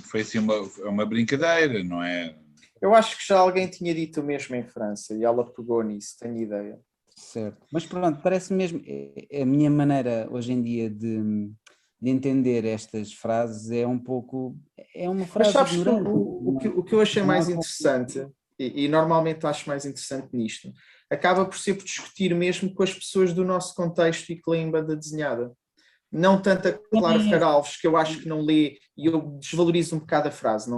Foi assim uma brincadeira, não é? Eu acho que já alguém tinha dito o mesmo em França e ela pegou nisso, tenho ideia. Certo, mas pronto, parece mesmo, a minha maneira hoje em dia de entender estas frases é um pouco, é uma frase mas sabes ignorante. o que eu achei mais interessante, e normalmente acho mais interessante nisto, acaba por ser por discutir mesmo com as pessoas do nosso contexto e que leem banda desenhada. Não tanto a Clara Ferreira Alves, que eu acho que não lê, e eu desvalorizo um bocado a frase,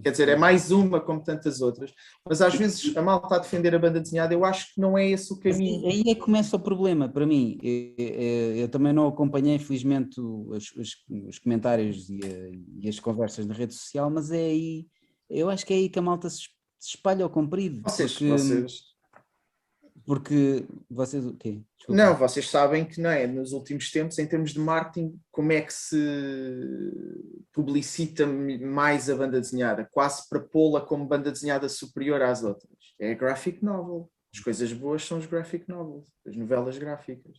quer dizer, é mais uma como tantas outras, mas às vezes a malta está a defender a banda desenhada, eu acho que não é esse o caminho. Aí é que começa o problema para mim. Eu também não acompanhei, infelizmente, os comentários e as conversas na rede social, mas é aí, eu acho que é aí que a malta se espalha ao comprido. Porque vocês o quê? Desculpa. Não, vocês sabem que não é, nos últimos tempos, em termos de marketing, como é que se publicita mais a banda desenhada? Quase para pô-la como banda desenhada superior às outras. É a graphic novel. As coisas boas são os graphic novels, as novelas gráficas.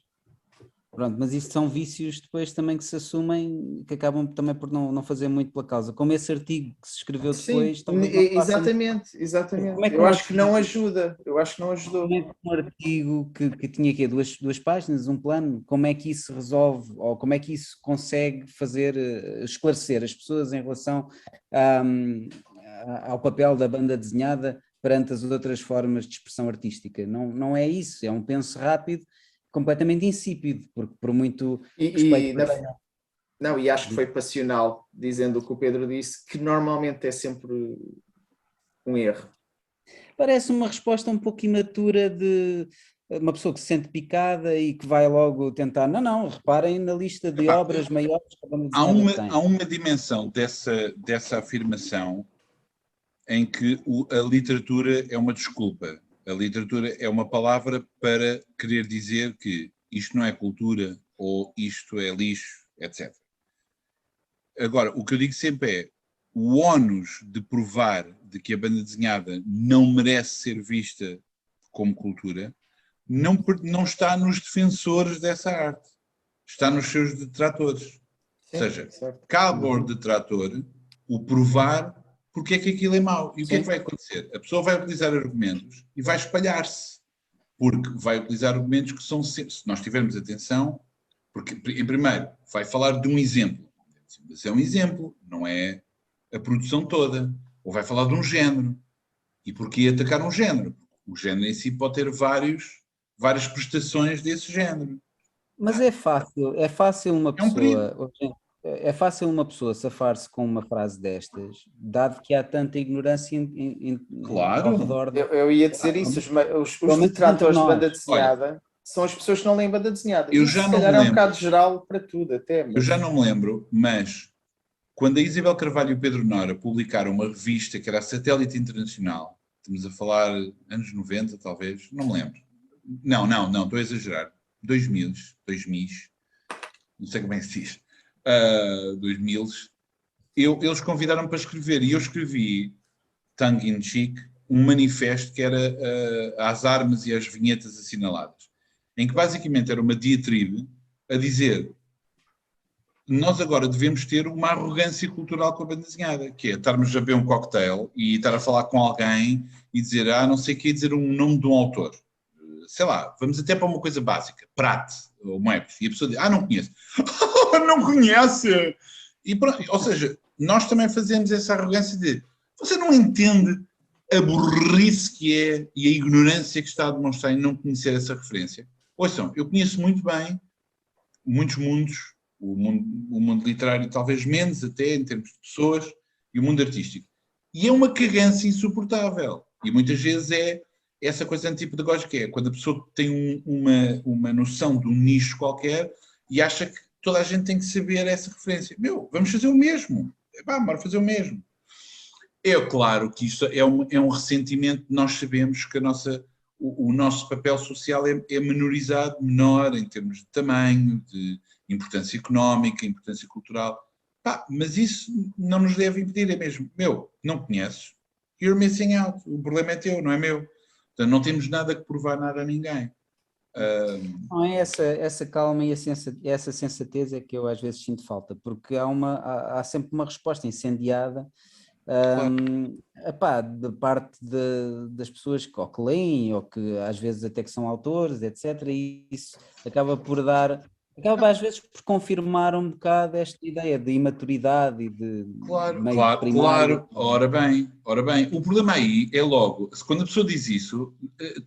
Pronto, mas isso são vícios depois também que se assumem, que acabam também por não fazer muito pela causa. Como esse artigo que se escreveu depois... Sim, exatamente. Eu acho que não ajuda. Eu acho que não ajudou. Como é que um artigo que tinha aqui duas páginas, um plano, como é que isso resolve, ou como é que isso consegue fazer, esclarecer as pessoas em relação ao papel da banda desenhada perante as outras formas de expressão artística? Não é isso, é um penso rápido, completamente insípido, porque por muito respeito... E acho que foi passional, dizendo o que o Pedro disse, que normalmente é sempre um erro. Parece uma resposta um pouco imatura de uma pessoa que se sente picada e que vai logo tentar... Não, reparem na lista de obras maiores que a banda desenhada tem. Há uma dimensão dessa afirmação em que a literatura é uma desculpa. A literatura é uma palavra para querer dizer que isto não é cultura ou isto é lixo, etc. Agora, o que eu digo sempre é o ónus de provar de que a banda desenhada não merece ser vista como cultura não está nos defensores dessa arte, está nos seus detratores. Sim, ou seja, cabe ao detrator o provar porque é que aquilo é mau. E o que é que vai acontecer? A pessoa vai utilizar argumentos e vai espalhar-se, porque vai utilizar argumentos que são, se nós tivermos atenção, porque, em primeiro, vai falar de um exemplo. Mas é um exemplo, não é a produção toda. Ou vai falar de um género. E porquê atacar um género? O género em si pode ter várias prestações desse género. Mas é fácil uma pessoa... É fácil uma pessoa safar-se com uma frase destas, dado que há tanta ignorância claro. ao redor... Eu ia dizer isso, os detratores de banda desenhada são as pessoas que não leem banda desenhada. Eu já não me lembro. É um bocado geral para tudo, até. Eu já não me lembro, mas quando a Isabel Carvalho e o Pedro Nora publicaram uma revista que era a Satélite Internacional, estamos a falar anos 90, talvez, não me lembro. Não, estou a exagerar. 2000, não sei como é que se diz. 2000, eles convidaram-me para escrever e eu escrevi tongue in cheek um manifesto que era às armas e às vinhetas assinaladas, em que basicamente era uma diatribe a dizer: nós agora devemos ter uma arrogância cultural com a banda desenhada, que é estarmos a beber um cocktail e estar a falar com alguém e dizer, não sei o que, dizer um nome de um autor. Sei lá, vamos até para uma coisa básica, Prat, ou Moebius, e a pessoa diz, não conheço. Não conhece! E pronto, ou seja, nós também fazemos essa arrogância de, você não entende a burrice que é e a ignorância que está a demonstrar em não conhecer essa referência? Ouçam, eu conheço muito bem muitos mundos, o mundo literário talvez menos até em termos de pessoas, e o mundo artístico. E é uma cagança insuportável. E muitas vezes é essa coisa antipedagógica, é quando a pessoa tem uma noção de um nicho qualquer e acha que toda a gente tem que saber essa referência. Vamos fazer o mesmo. Bora fazer o mesmo. É claro que isto é um ressentimento, nós sabemos que o nosso papel social é menorizado, menor em termos de tamanho, de importância económica, importância cultural. Mas isso não nos deve impedir, é mesmo, não conheces, you're missing out, o problema é teu, não é meu. Portanto, não temos nada que provar nada a ninguém. Não é essa calma e essa sensatez é que eu às vezes sinto falta, porque há sempre uma resposta incendiada. De parte das pessoas que leem ou que às vezes até que são autores, etc. E isso acaba às vezes por confirmar um bocado esta ideia de imaturidade e de meio primário. Claro. Ora bem, o problema aí é logo, quando a pessoa diz isso,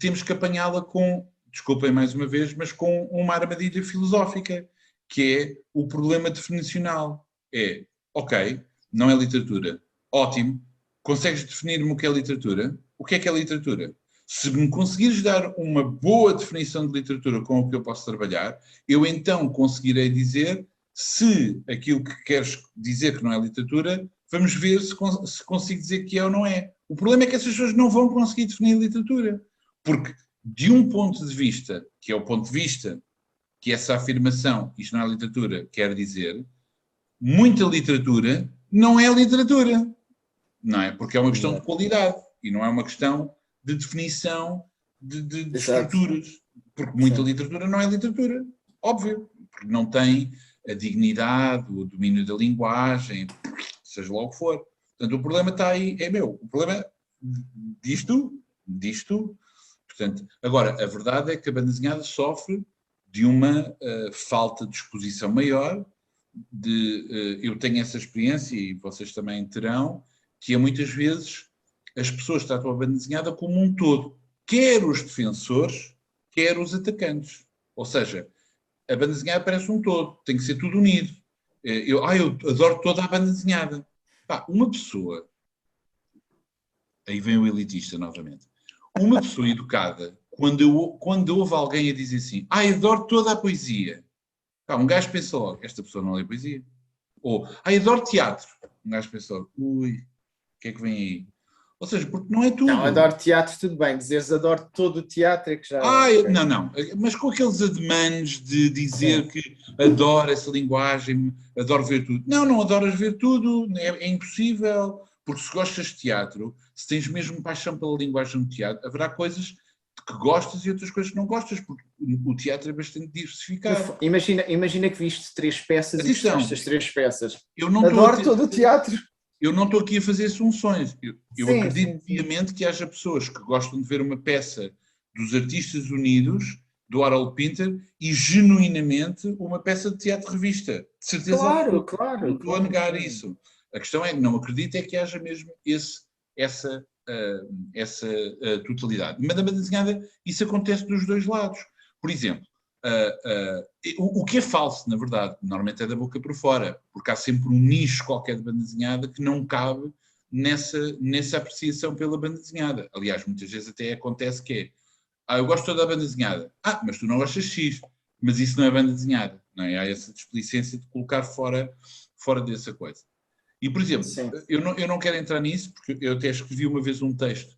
temos que apanhá-la com, desculpem mais uma vez, mas com uma armadilha filosófica, que é o problema definicional. Ok, não é literatura. Ótimo. Consegues definir-me o que é literatura? O que é literatura? Se me conseguires dar uma boa definição de literatura com o que eu posso trabalhar, eu então conseguirei dizer se aquilo que queres dizer que não é literatura, vamos ver se consigo dizer que é ou não é. O problema é que essas pessoas não vão conseguir definir literatura. Porque de um ponto de vista, que é o ponto de vista que essa afirmação, isto não é literatura, quer dizer, muita literatura não é literatura. Não é? Porque é uma questão de qualidade e não é uma questão de definição de estruturas. Porque muita literatura não é literatura, óbvio, porque não tem a dignidade, o domínio da linguagem, seja lá o que for. Portanto, o problema está aí, o problema disto. Portanto, agora, a verdade é que a banda desenhada sofre de uma falta de exposição maior, eu tenho essa experiência e vocês também terão, que é muitas vezes as pessoas tratam a banda desenhada como um todo, quer os defensores, quer os atacantes. Ou seja, a banda desenhada parece um todo, tem que ser tudo unido. Eu adoro toda a banda desenhada. Uma pessoa, aí vem o elitista novamente, uma pessoa educada, quando ouve alguém a dizer assim, adoro toda a poesia, um gajo pensa logo, esta pessoa não lê poesia. Ou, adoro teatro. Um gajo pensa logo, o que é que vem aí? Ou seja, porque não é tudo. Não, adoro teatro, tudo bem. Dizeres adoro todo o teatro é que já... Não. Mas com aqueles ademanes de dizer que adoro essa linguagem, adoro ver tudo. Não adoras ver tudo, é impossível. Porque se gostas de teatro, se tens mesmo paixão pela linguagem do teatro, haverá coisas que gostas e outras coisas que não gostas, porque o teatro é bastante diversificado. Imagina que viste 3 peças e gostaste das 3 peças. Adoro todo o teatro. Eu não estou aqui a fazer assunções. Eu acredito piamente que haja pessoas que gostam de ver uma peça dos Artistas Unidos, do Harold Pinter, e genuinamente uma peça de teatro-revista. De certeza. Claro. Não estou a negar isso. A questão é que não acredito é que haja mesmo essa totalidade. Mas na banda desenhada isso acontece dos dois lados. Por exemplo, o que é falso, na verdade, normalmente é da boca para fora, porque há sempre um nicho qualquer de banda desenhada que não cabe nessa apreciação pela banda desenhada. Aliás, muitas vezes até acontece que eu gosto toda da banda desenhada. Mas tu não gostas de X, mas isso não é banda desenhada. Não é? Há essa displicência de colocar fora dessa coisa. E, por exemplo, eu não quero entrar nisso, porque eu até escrevi uma vez um texto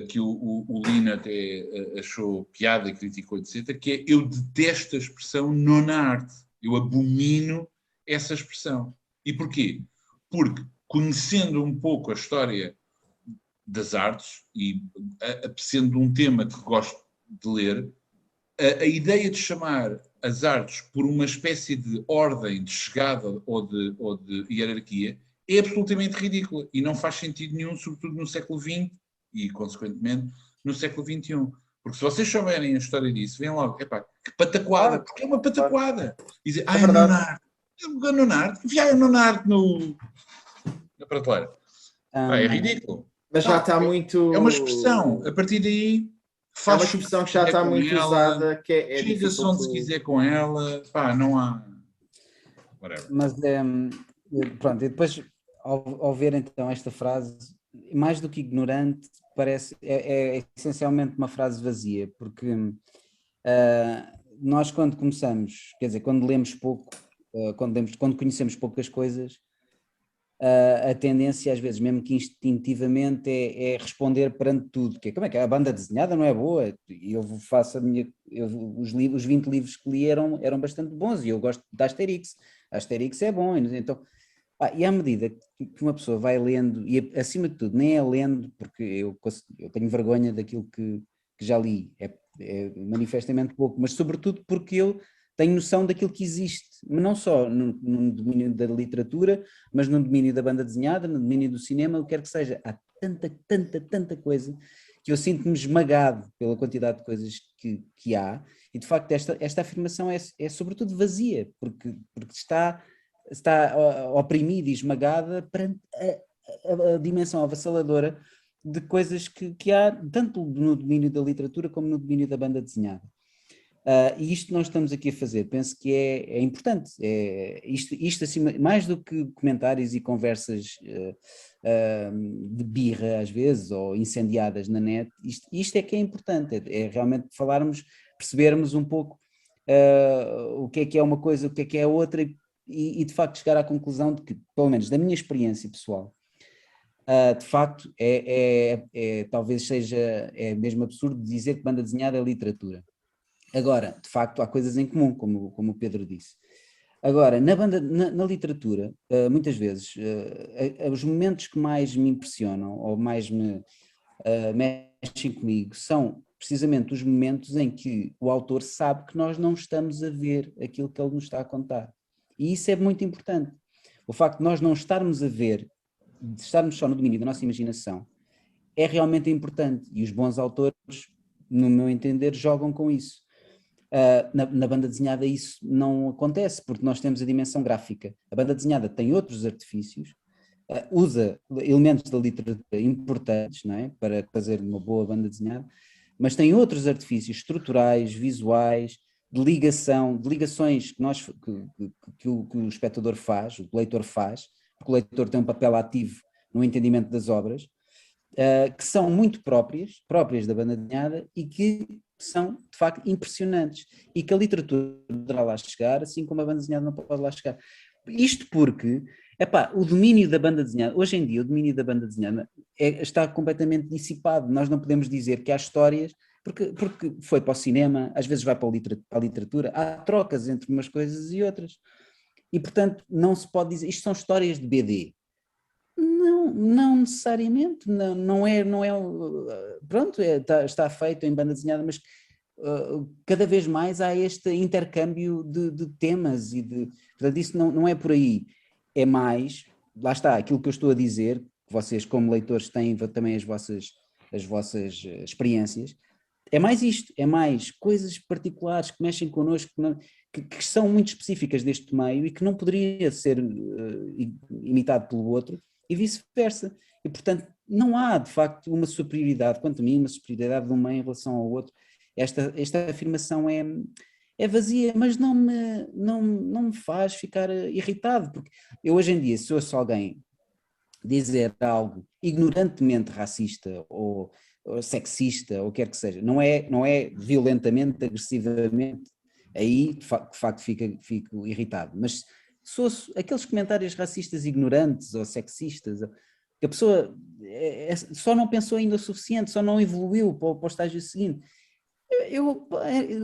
que o Lino até achou piada, criticou, etc., que é: eu detesto a expressão nona arte. Eu abomino essa expressão. E porquê? Porque, conhecendo um pouco a história das artes, e sendo um tema que gosto de ler, a ideia de chamar as artes por uma espécie de ordem de chegada ou de hierarquia é absolutamente ridícula e não faz sentido nenhum, sobretudo no século XX e, consequentemente, no século XXI. Porque se vocês souberem a história disso, veem logo, epá, que pataquada, porque é uma pataquada. E dizer, é Nonarte. Nonarte? Enfiar Nonarte na prateleira. É ridículo. Mas já está muito... É uma expressão. A partir daí, é uma expressão que já está muito usada, que é chega-se onde se quiser com ela, pá, não há... Whatever. Mas, pronto, e depois, ao ver então esta frase, mais do que ignorante, parece, é essencialmente uma frase vazia, porque nós quando começamos, quer dizer, quando lemos pouco, quando conhecemos poucas coisas, a tendência às vezes, mesmo que instintivamente, é responder perante tudo, que é, como é que é? A banda desenhada não é boa? Eu faço os 20 livros que li eram bastante bons e eu gosto da Asterix. A Asterix é bom, então... e à medida que uma pessoa vai lendo, e acima de tudo, nem é lendo, porque eu tenho vergonha daquilo que já li, é manifestamente pouco, mas sobretudo porque eu tenho noção daquilo que existe, não só no domínio da literatura, mas no domínio da banda desenhada, no domínio do cinema, o que quer que seja. Há tanta coisa que eu sinto-me esmagado pela quantidade de coisas que há, e de facto esta afirmação é sobretudo vazia, porque está oprimida e esmagada perante a dimensão avassaladora de coisas que há, tanto no domínio da literatura como no domínio da banda desenhada. E isto nós estamos aqui a fazer, penso que é importante, isto assim, mais do que comentários e conversas de birra às vezes, ou incendiadas na net, isto é que é importante, é realmente falarmos, percebermos um pouco o que é uma coisa, o que é outra, e de facto chegar à conclusão de que, pelo menos da minha experiência pessoal, de facto talvez seja mesmo absurdo dizer que banda desenhada é literatura. Agora, de facto, há coisas em comum, como o Pedro disse. Agora, na literatura, muitas vezes, os momentos que mais me impressionam ou mais me mexem comigo são precisamente os momentos em que o autor sabe que nós não estamos a ver aquilo que ele nos está a contar. E isso é muito importante. O facto de nós não estarmos a ver, de estarmos só no domínio da nossa imaginação, é realmente importante. E os bons autores, no meu entender, jogam com isso. Na banda desenhada isso não acontece, porque nós temos a dimensão gráfica. A banda desenhada tem outros artifícios, usa elementos da literatura importantes, não é? Para fazer uma boa banda desenhada, mas tem outros artifícios estruturais, visuais, de ligações que o espectador faz, o leitor faz, porque o leitor tem um papel ativo no entendimento das obras, que são muito próprias da banda desenhada e que são, de facto, impressionantes e que a literatura poderá lá chegar, assim como a banda desenhada não pode lá chegar. Isto porque, o domínio da banda desenhada, hoje em dia o domínio da banda desenhada está completamente dissipado, nós não podemos dizer que há histórias, porque foi para o cinema, às vezes vai para a literatura, há trocas entre umas coisas e outras, e portanto não se pode dizer, isto são histórias de BD. Não necessariamente, não é, pronto, está feito em banda desenhada, mas cada vez mais há este intercâmbio de temas portanto isso não é por aí, é mais, lá está, aquilo que eu estou a dizer, que vocês como leitores têm também as vossas experiências, é mais isto, é mais coisas particulares que mexem connosco, que são muito específicas deste meio e que não poderia ser imitado pelo outro, e vice-versa. E, portanto, não há, de facto, uma superioridade, quanto a mim, uma superioridade de um meio em relação ao outro. Esta afirmação é vazia, mas não me faz ficar irritado, porque eu hoje em dia, se ouço alguém dizer algo ignorantemente racista ou sexista, ou quer que seja, não é violentamente, agressivamente, aí de facto fico irritado, mas se ouço aqueles comentários racistas ignorantes ou sexistas, que a pessoa só não pensou ainda o suficiente, só não evoluiu para o estágio seguinte,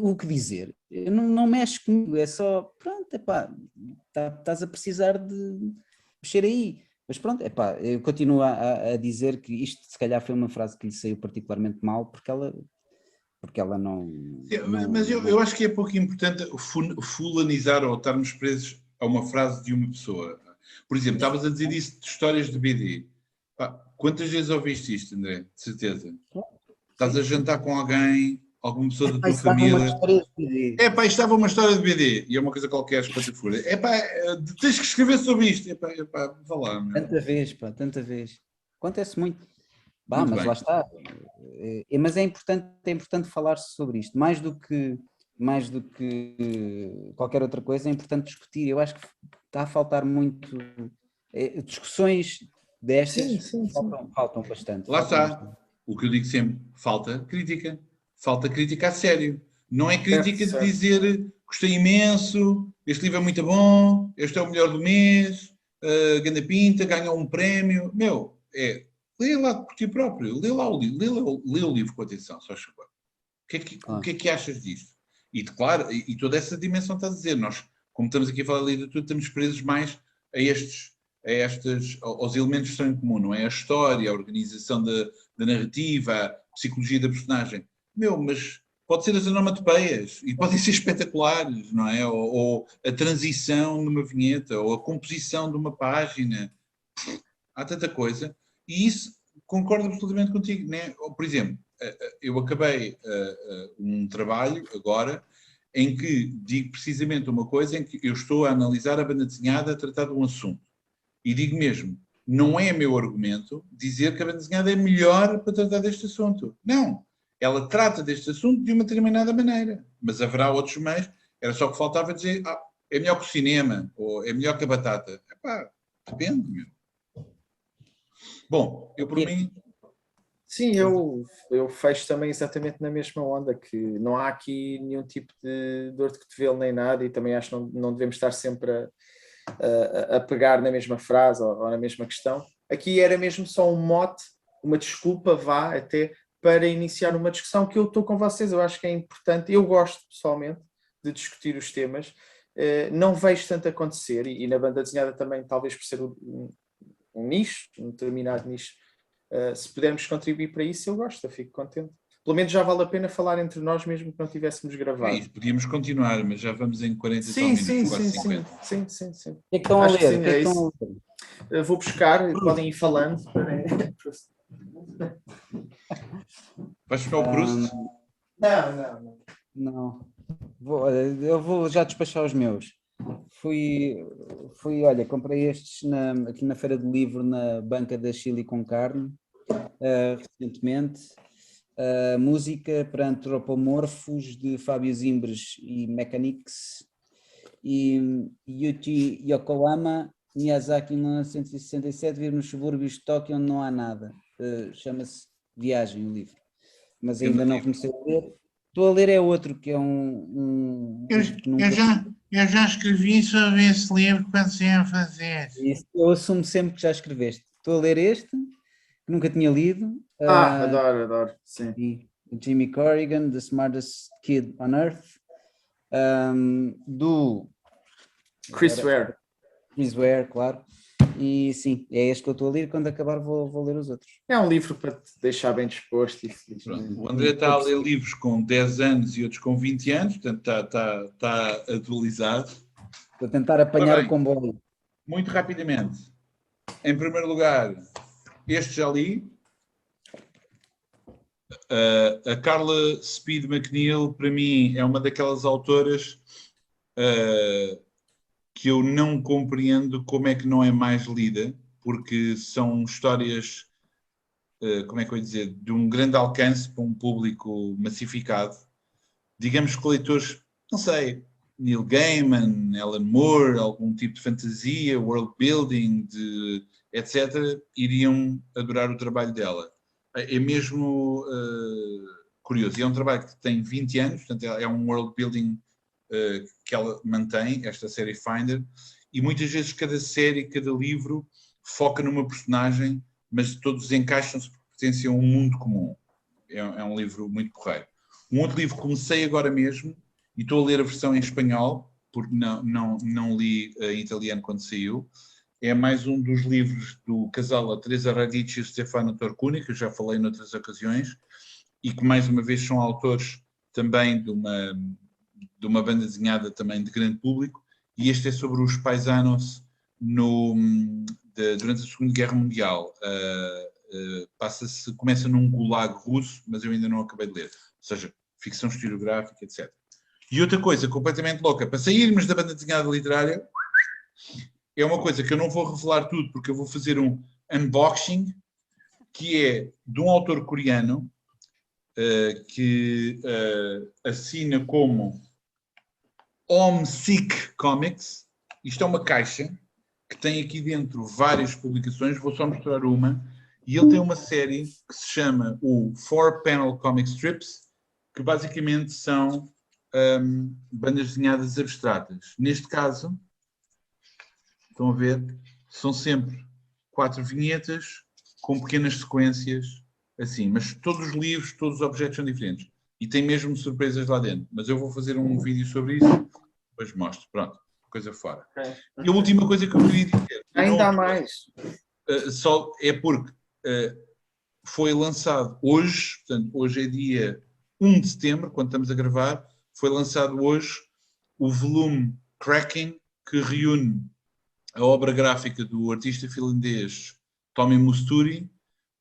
o que dizer? Não mexe comigo, é só, pronto, estás a precisar de mexer aí. Mas pronto, epá, eu continuo a dizer que isto se calhar foi uma frase que lhe saiu particularmente mal, porque ela não... Mas eu acho que é pouco importante fulanizar ou estarmos presos a uma frase de uma pessoa. Por exemplo, estavas a dizer isso de histórias de BD. Pá, quantas vezes ouviste isto, André? De certeza. Estás a jantar com alguém, alguma pessoa da tua família. Pá, isto estava uma história de BD e é uma coisa qualquer espatafúria. Pá, tens que escrever sobre isto. Pá, vá lá. Meu. Tanta vez. Acontece muito. Muito mas bem. lá está. Mas é importante falar sobre isto. Mais do que qualquer outra coisa, é importante discutir. Eu acho que está a faltar muito. Discussões destas faltam bastante. Lá está. O que eu digo sempre, falta crítica. Falta crítica a sério. Não é crítica de dizer gostei imenso, este livro é muito bom, este é o melhor do mês, Ganda Pinta, ganhou um prémio. Meu, lê lá por ti próprio, lê lá o livro, lê o livro com atenção, só chegou. O que é que achas disto? E claro, e toda essa dimensão está a dizer, nós, como estamos aqui a falar de literatura, estamos presos mais aos elementos que estão em comum, não é? A história, a organização da narrativa, a psicologia da personagem. Mas pode ser as onomatopeias e podem ser espetaculares, não é? Ou a transição numa vinheta, ou a composição de uma página. Há tanta coisa. E isso concordo absolutamente contigo, né? Por exemplo, eu acabei um trabalho agora em que digo precisamente uma coisa em que eu estou a analisar a banda desenhada a tratar de um assunto. E digo mesmo, não é meu argumento dizer que a banda desenhada é melhor para tratar deste assunto. Não. Ela trata deste assunto de uma determinada maneira. Mas haverá outros meios. Era só que faltava dizer, é melhor que o cinema, ou é melhor que a batata. Depende, meu. Bom, eu por mim... Sim, eu fecho também exatamente na mesma onda, que não há aqui nenhum tipo de dor de cotovelo nem nada, e também acho que não devemos estar sempre a pegar na mesma frase ou na mesma questão. Aqui era mesmo só um mote, uma desculpa, até para iniciar uma discussão que eu estou com vocês. Eu acho que é importante, eu gosto pessoalmente de discutir os temas, não vejo tanto acontecer, e na banda desenhada também, talvez por ser um nicho, um determinado nicho, se pudermos contribuir para isso, eu gosto, eu fico contente. Pelo menos já vale a pena falar entre nós, mesmo que não tivéssemos gravado. Isso, podíamos continuar, mas já vamos em 40 minutos, quase 50. Sim. O que é que estão a ler? Vou buscar, podem ir falando. Vais buscar o Proust? Não. Eu vou já despachar os meus. Olha, comprei estes aqui na Feira do Livro, na banca da Chile com Carne, recentemente. Música para Antropomorfos, de Fábio Zimbres e Mechanics, e Yuji Yokohama, Miyazaki, 1967, Vive nos subúrbios de Tóquio onde não há nada. Chama-se Viagem, o livro. Mas ainda não comecei a ler. Estou a ler outro, que é Eu já escrevi sobre esse livro quando se ia fazer. Eu assumo sempre que já escreveste. Estou a ler este, que nunca tinha lido. Adoro, sim. Jimmy Corrigan, The Smartest Kid on Earth, do Chris Ware. Chris Ware, claro. E sim, é este que eu estou a ler. Quando acabar vou ler os outros. É um livro para te deixar bem disposto. O André está a ler livros com 10 anos e outros com 20 anos, portanto está atualizado. Vou tentar apanhar o comboio. Muito rapidamente. Em primeiro lugar, este já li. A Carla Speed McNeil, para mim, é uma daquelas autoras que eu não compreendo como é que não é mais lida, porque são histórias, como é que eu ia dizer, de um grande alcance para um público massificado. Digamos que leitores, não sei, Neil Gaiman, Alan Moore, algum tipo de fantasia, world building, etc., iriam adorar o trabalho dela. É mesmo curioso. E é um trabalho que tem 20 anos, portanto é um world building que ela mantém, esta série Finder, e muitas vezes cada série, cada livro foca numa personagem, mas todos encaixam-se porque pertencem a um mundo comum. É um livro muito porreiro. Um outro livro que comecei agora mesmo, e estou a ler a versão em espanhol, porque não li em italiano quando saiu, é mais um dos livros do casal a Teresa Radici e o Stefano Torcuni, que eu já falei noutras ocasiões, e que mais uma vez são autores também de uma banda desenhada também de grande público, e este é sobre os paisanos durante a Segunda Guerra Mundial. Começa num gulag russo, mas eu ainda não acabei de ler, ou seja, ficção historiográfica, etc. E outra coisa completamente louca, para sairmos da banda desenhada literária, é uma coisa que eu não vou revelar tudo, porque eu vou fazer um unboxing, que é de um autor coreano, que assina como Homesick Comics. Isto é uma caixa que tem aqui dentro várias publicações, vou só mostrar uma, e ele tem uma série que se chama o 4-Panel Comic Strips, que basicamente são bandas desenhadas abstratas. Neste caso, estão a ver, são sempre 4 vinhetas com pequenas sequências assim, mas todos os livros, todos os objetos são diferentes. E tem mesmo surpresas lá dentro. Mas eu vou fazer um vídeo sobre isso, depois mostro. Pronto, coisa fora. Okay. E a última coisa que eu queria dizer... Ainda há mais. Só é porque foi lançado hoje, portanto, hoje é dia 1 de setembro, quando estamos a gravar, foi lançado hoje o volume Cracking, que reúne a obra gráfica do artista finlandês Tommy Musturi,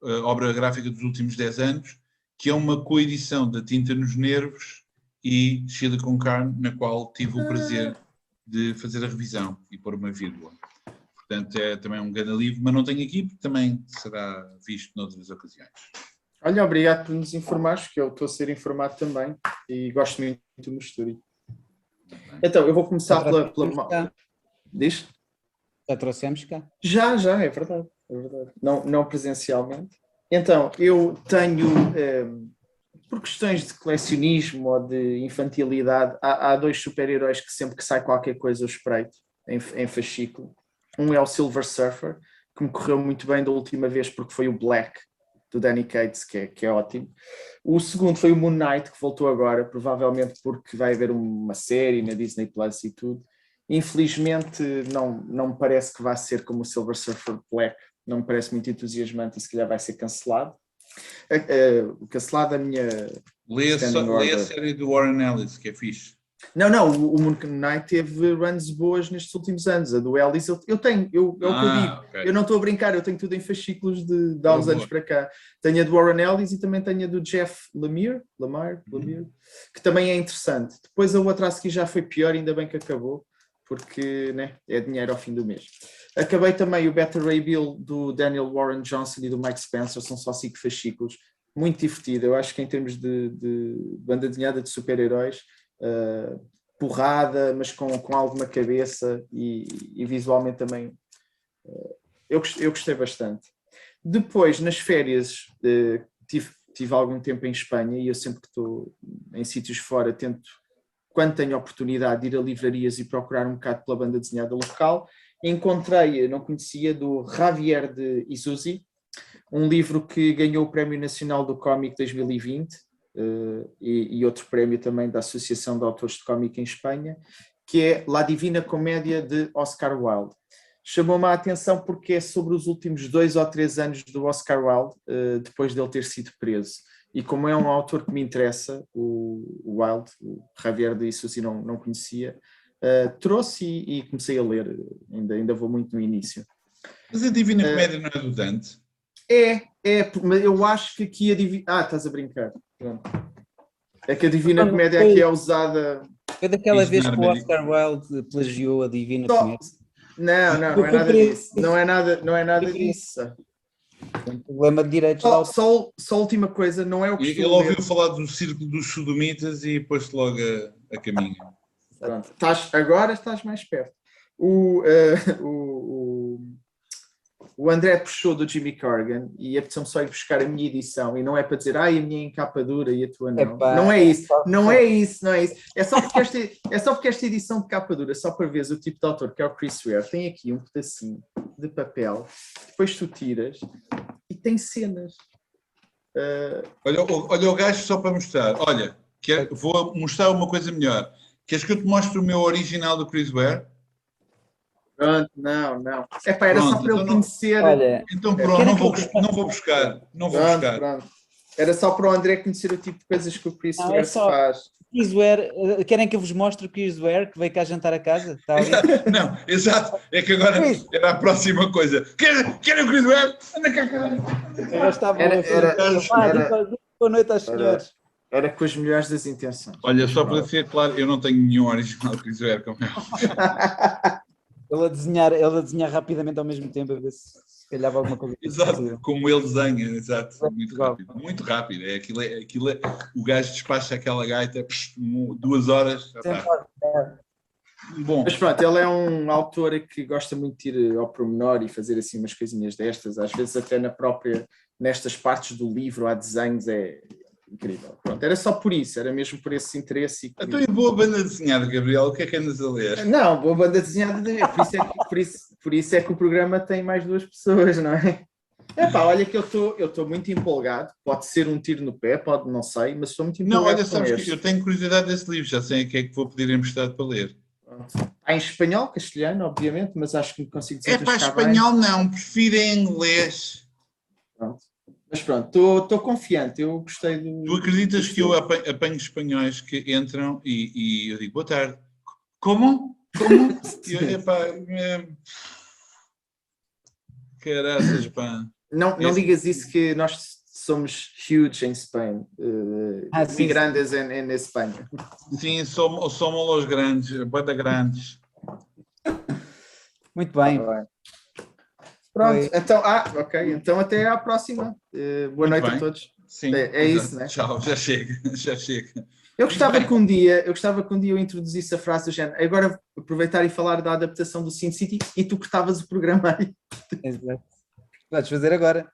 a obra gráfica dos últimos 10 anos, que é uma coedição da Tinta nos Nervos e Silicon Carne, na qual tive o prazer de fazer a revisão e pôr uma vírgula. Portanto, é também um grande livro, mas não tenho aqui, porque também será visto noutras ocasiões. Olha, obrigado por nos informares, que eu estou a ser informado também e gosto muito do Musturi. Então, eu vou começar pela... Diz? Já trouxemos cá? Já, é verdade. É verdade. Não presencialmente. Então, eu tenho, por questões de colecionismo ou de infantilidade, há 2 super-heróis que sempre que sai qualquer coisa eu espreito em fascículo. Um é o Silver Surfer, que me correu muito bem da última vez porque foi o Black, do Danny Cates, que é ótimo. O segundo foi o Moon Knight, que voltou agora, provavelmente porque vai haver uma série na Disney Plus e tudo. Infelizmente não me parece que vai ser como o Silver Surfer Black, não me parece muito entusiasmante e se calhar vai ser cancelado. Cancelado a minha... Lê a série do Warren Ellis, que é fixe. Não, o Moon Knight teve runs boas nestes últimos anos. A do Ellis eu tenho, é o que eu digo. Okay. Eu não estou a brincar, eu tenho tudo em fascículos de há uns anos para cá. Tenho a do Warren Ellis e também tenho a do Jeff Lemire, que também é interessante. Depois a outra a seguir já foi pior, ainda bem que acabou, porque né, é dinheiro ao fim do mês. Acabei também o Beta Ray Bill do Daniel Warren Johnson e do Mike Spencer, são só 5 fascículos, muito divertido. Eu acho que em termos de banda desenhada de super-heróis, porrada, mas com alguma cabeça e visualmente também, eu gostei bastante. Depois, nas férias, tive algum tempo em Espanha e eu sempre que estou em sítios fora tento, quando tenho a oportunidade de ir a livrarias e procurar um bocado pela banda desenhada local. Encontrei, não conhecia, do Javier de Isuzi, um livro que ganhou o Prémio Nacional do Cómic 2020 e outro prémio também da Associação de Autores de Cómic em Espanha, que é La Divina Comédia de Oscar Wilde. Chamou-me a atenção porque é sobre os últimos 2 ou 3 anos do Oscar Wilde, depois dele ter sido preso. E como é um autor que me interessa, o Wilde, o Javier de Isuzi não conhecia, trouxe e comecei a ler, ainda vou muito no início. Mas a Divina Comédia não é do Dante? Mas eu acho que aqui a Divina... estás a brincar. Pronto. É que a Divina Comédia aqui é usada... Foi daquela vez que o Oscar Wilde plagiou a Divina Comédia? Não é nada disso. Não é nada disso. Tem problema de direitos. Só a última coisa, não é o que ele ouviu falar do Círculo dos Sodomitas e pôs-te logo a caminho. Pronto. Agora estás mais perto. O André puxou do Jimmy Corrigan e apeteceu-me só ir buscar a minha edição, e não é para dizer, a minha é em capa dura e a tua não. Não é isso. É só porque esta edição de capa dura, só para veres o tipo de autor que é o Chris Ware, tem aqui um pedacinho de papel, depois tu tiras e tem cenas. Olha o gajo só para mostrar. Olha, vou mostrar uma coisa melhor. Queres que eu te mostre o meu original do Chris Ware? Pronto, não. Epá, era Pronto, só para eu então não- conhecer. Olha, Então pronto, Querem não que vou, eu- bus- não vou buscar. Não vou Pronto, buscar. pronto. Era só para o André conhecer o tipo de coisas que o Chris Não, é Ware só- faz. Chris Ware, querem que eu vos mostre o Chris Ware que veio cá jantar a casa? Está alguém? Não, exato. É que agora Chris. era a próxima coisa. Querem o Chris Ware? Anda cá, caralho. Já estavam Era- a era- boa noite aos senhores. Era com as melhores das intenções. Olha, só para ser claro, eu não tenho nenhum original Chris Ware, como é óbvio. Ele a desenhar rapidamente ao mesmo tempo, a ver se calhava alguma coisa. Exato, como ele desenha, exato. Muito Igual. rápido. Muito rápido. O gajo despacha aquela gaita, 2 horas, já está. Bom, Mas pronto, ele é um autor que gosta muito de ir ao pormenor e fazer assim umas coisinhas destas, às vezes até nestas partes do livro há desenhos, é incrível. Pronto, era só por isso, era mesmo por esse interesse. então e boa banda desenhada, Gabriel, o que é que andas a ler? Não, boa banda desenhada, por isso é que o programa tem mais 2 pessoas, não é? Epá, olha que eu estou muito empolgado, pode ser um tiro no pé, pode, não sei, mas estou muito Não, empolgado olha, com sabes que este. eu tenho curiosidade desse livro, já sei a que é que vou pedir emprestado para ler. Está em espanhol, castelhano, obviamente, mas acho que me consigo É para desenrascar bem. espanhol não, prefiro em inglês. Pronto. Mas pronto, estou confiante, eu gostei do... Tu acreditas que eu apanho espanhóis que entram e eu digo, boa tarde. Como? E eu, epá, caraças, pá. Não digas isso que nós somos huge em Espanha, Sim. migrantes em Espanha. Sim, somos os grandes, banda grandes. Muito bem. Pronto, Foi. então, ok, então até à próxima. Boa Muito noite bem. a todos. Sim, É isso, né? Tchau, já chega, já chega. Eu gostava que um dia eu introduzisse a frase do género, agora aproveitar e falar da adaptação do Sin City e tu cortavas o programa aí. Exato. Podes fazer agora.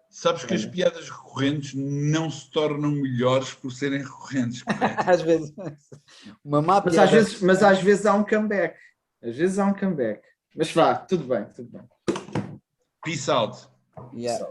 Sabes que as piadas recorrentes não se tornam melhores por serem recorrentes, correto? Às vezes. Uma má Mas piada. às vezes há um comeback. Às vezes há um comeback. Mas vá, tudo bem. Peace out. Yeah.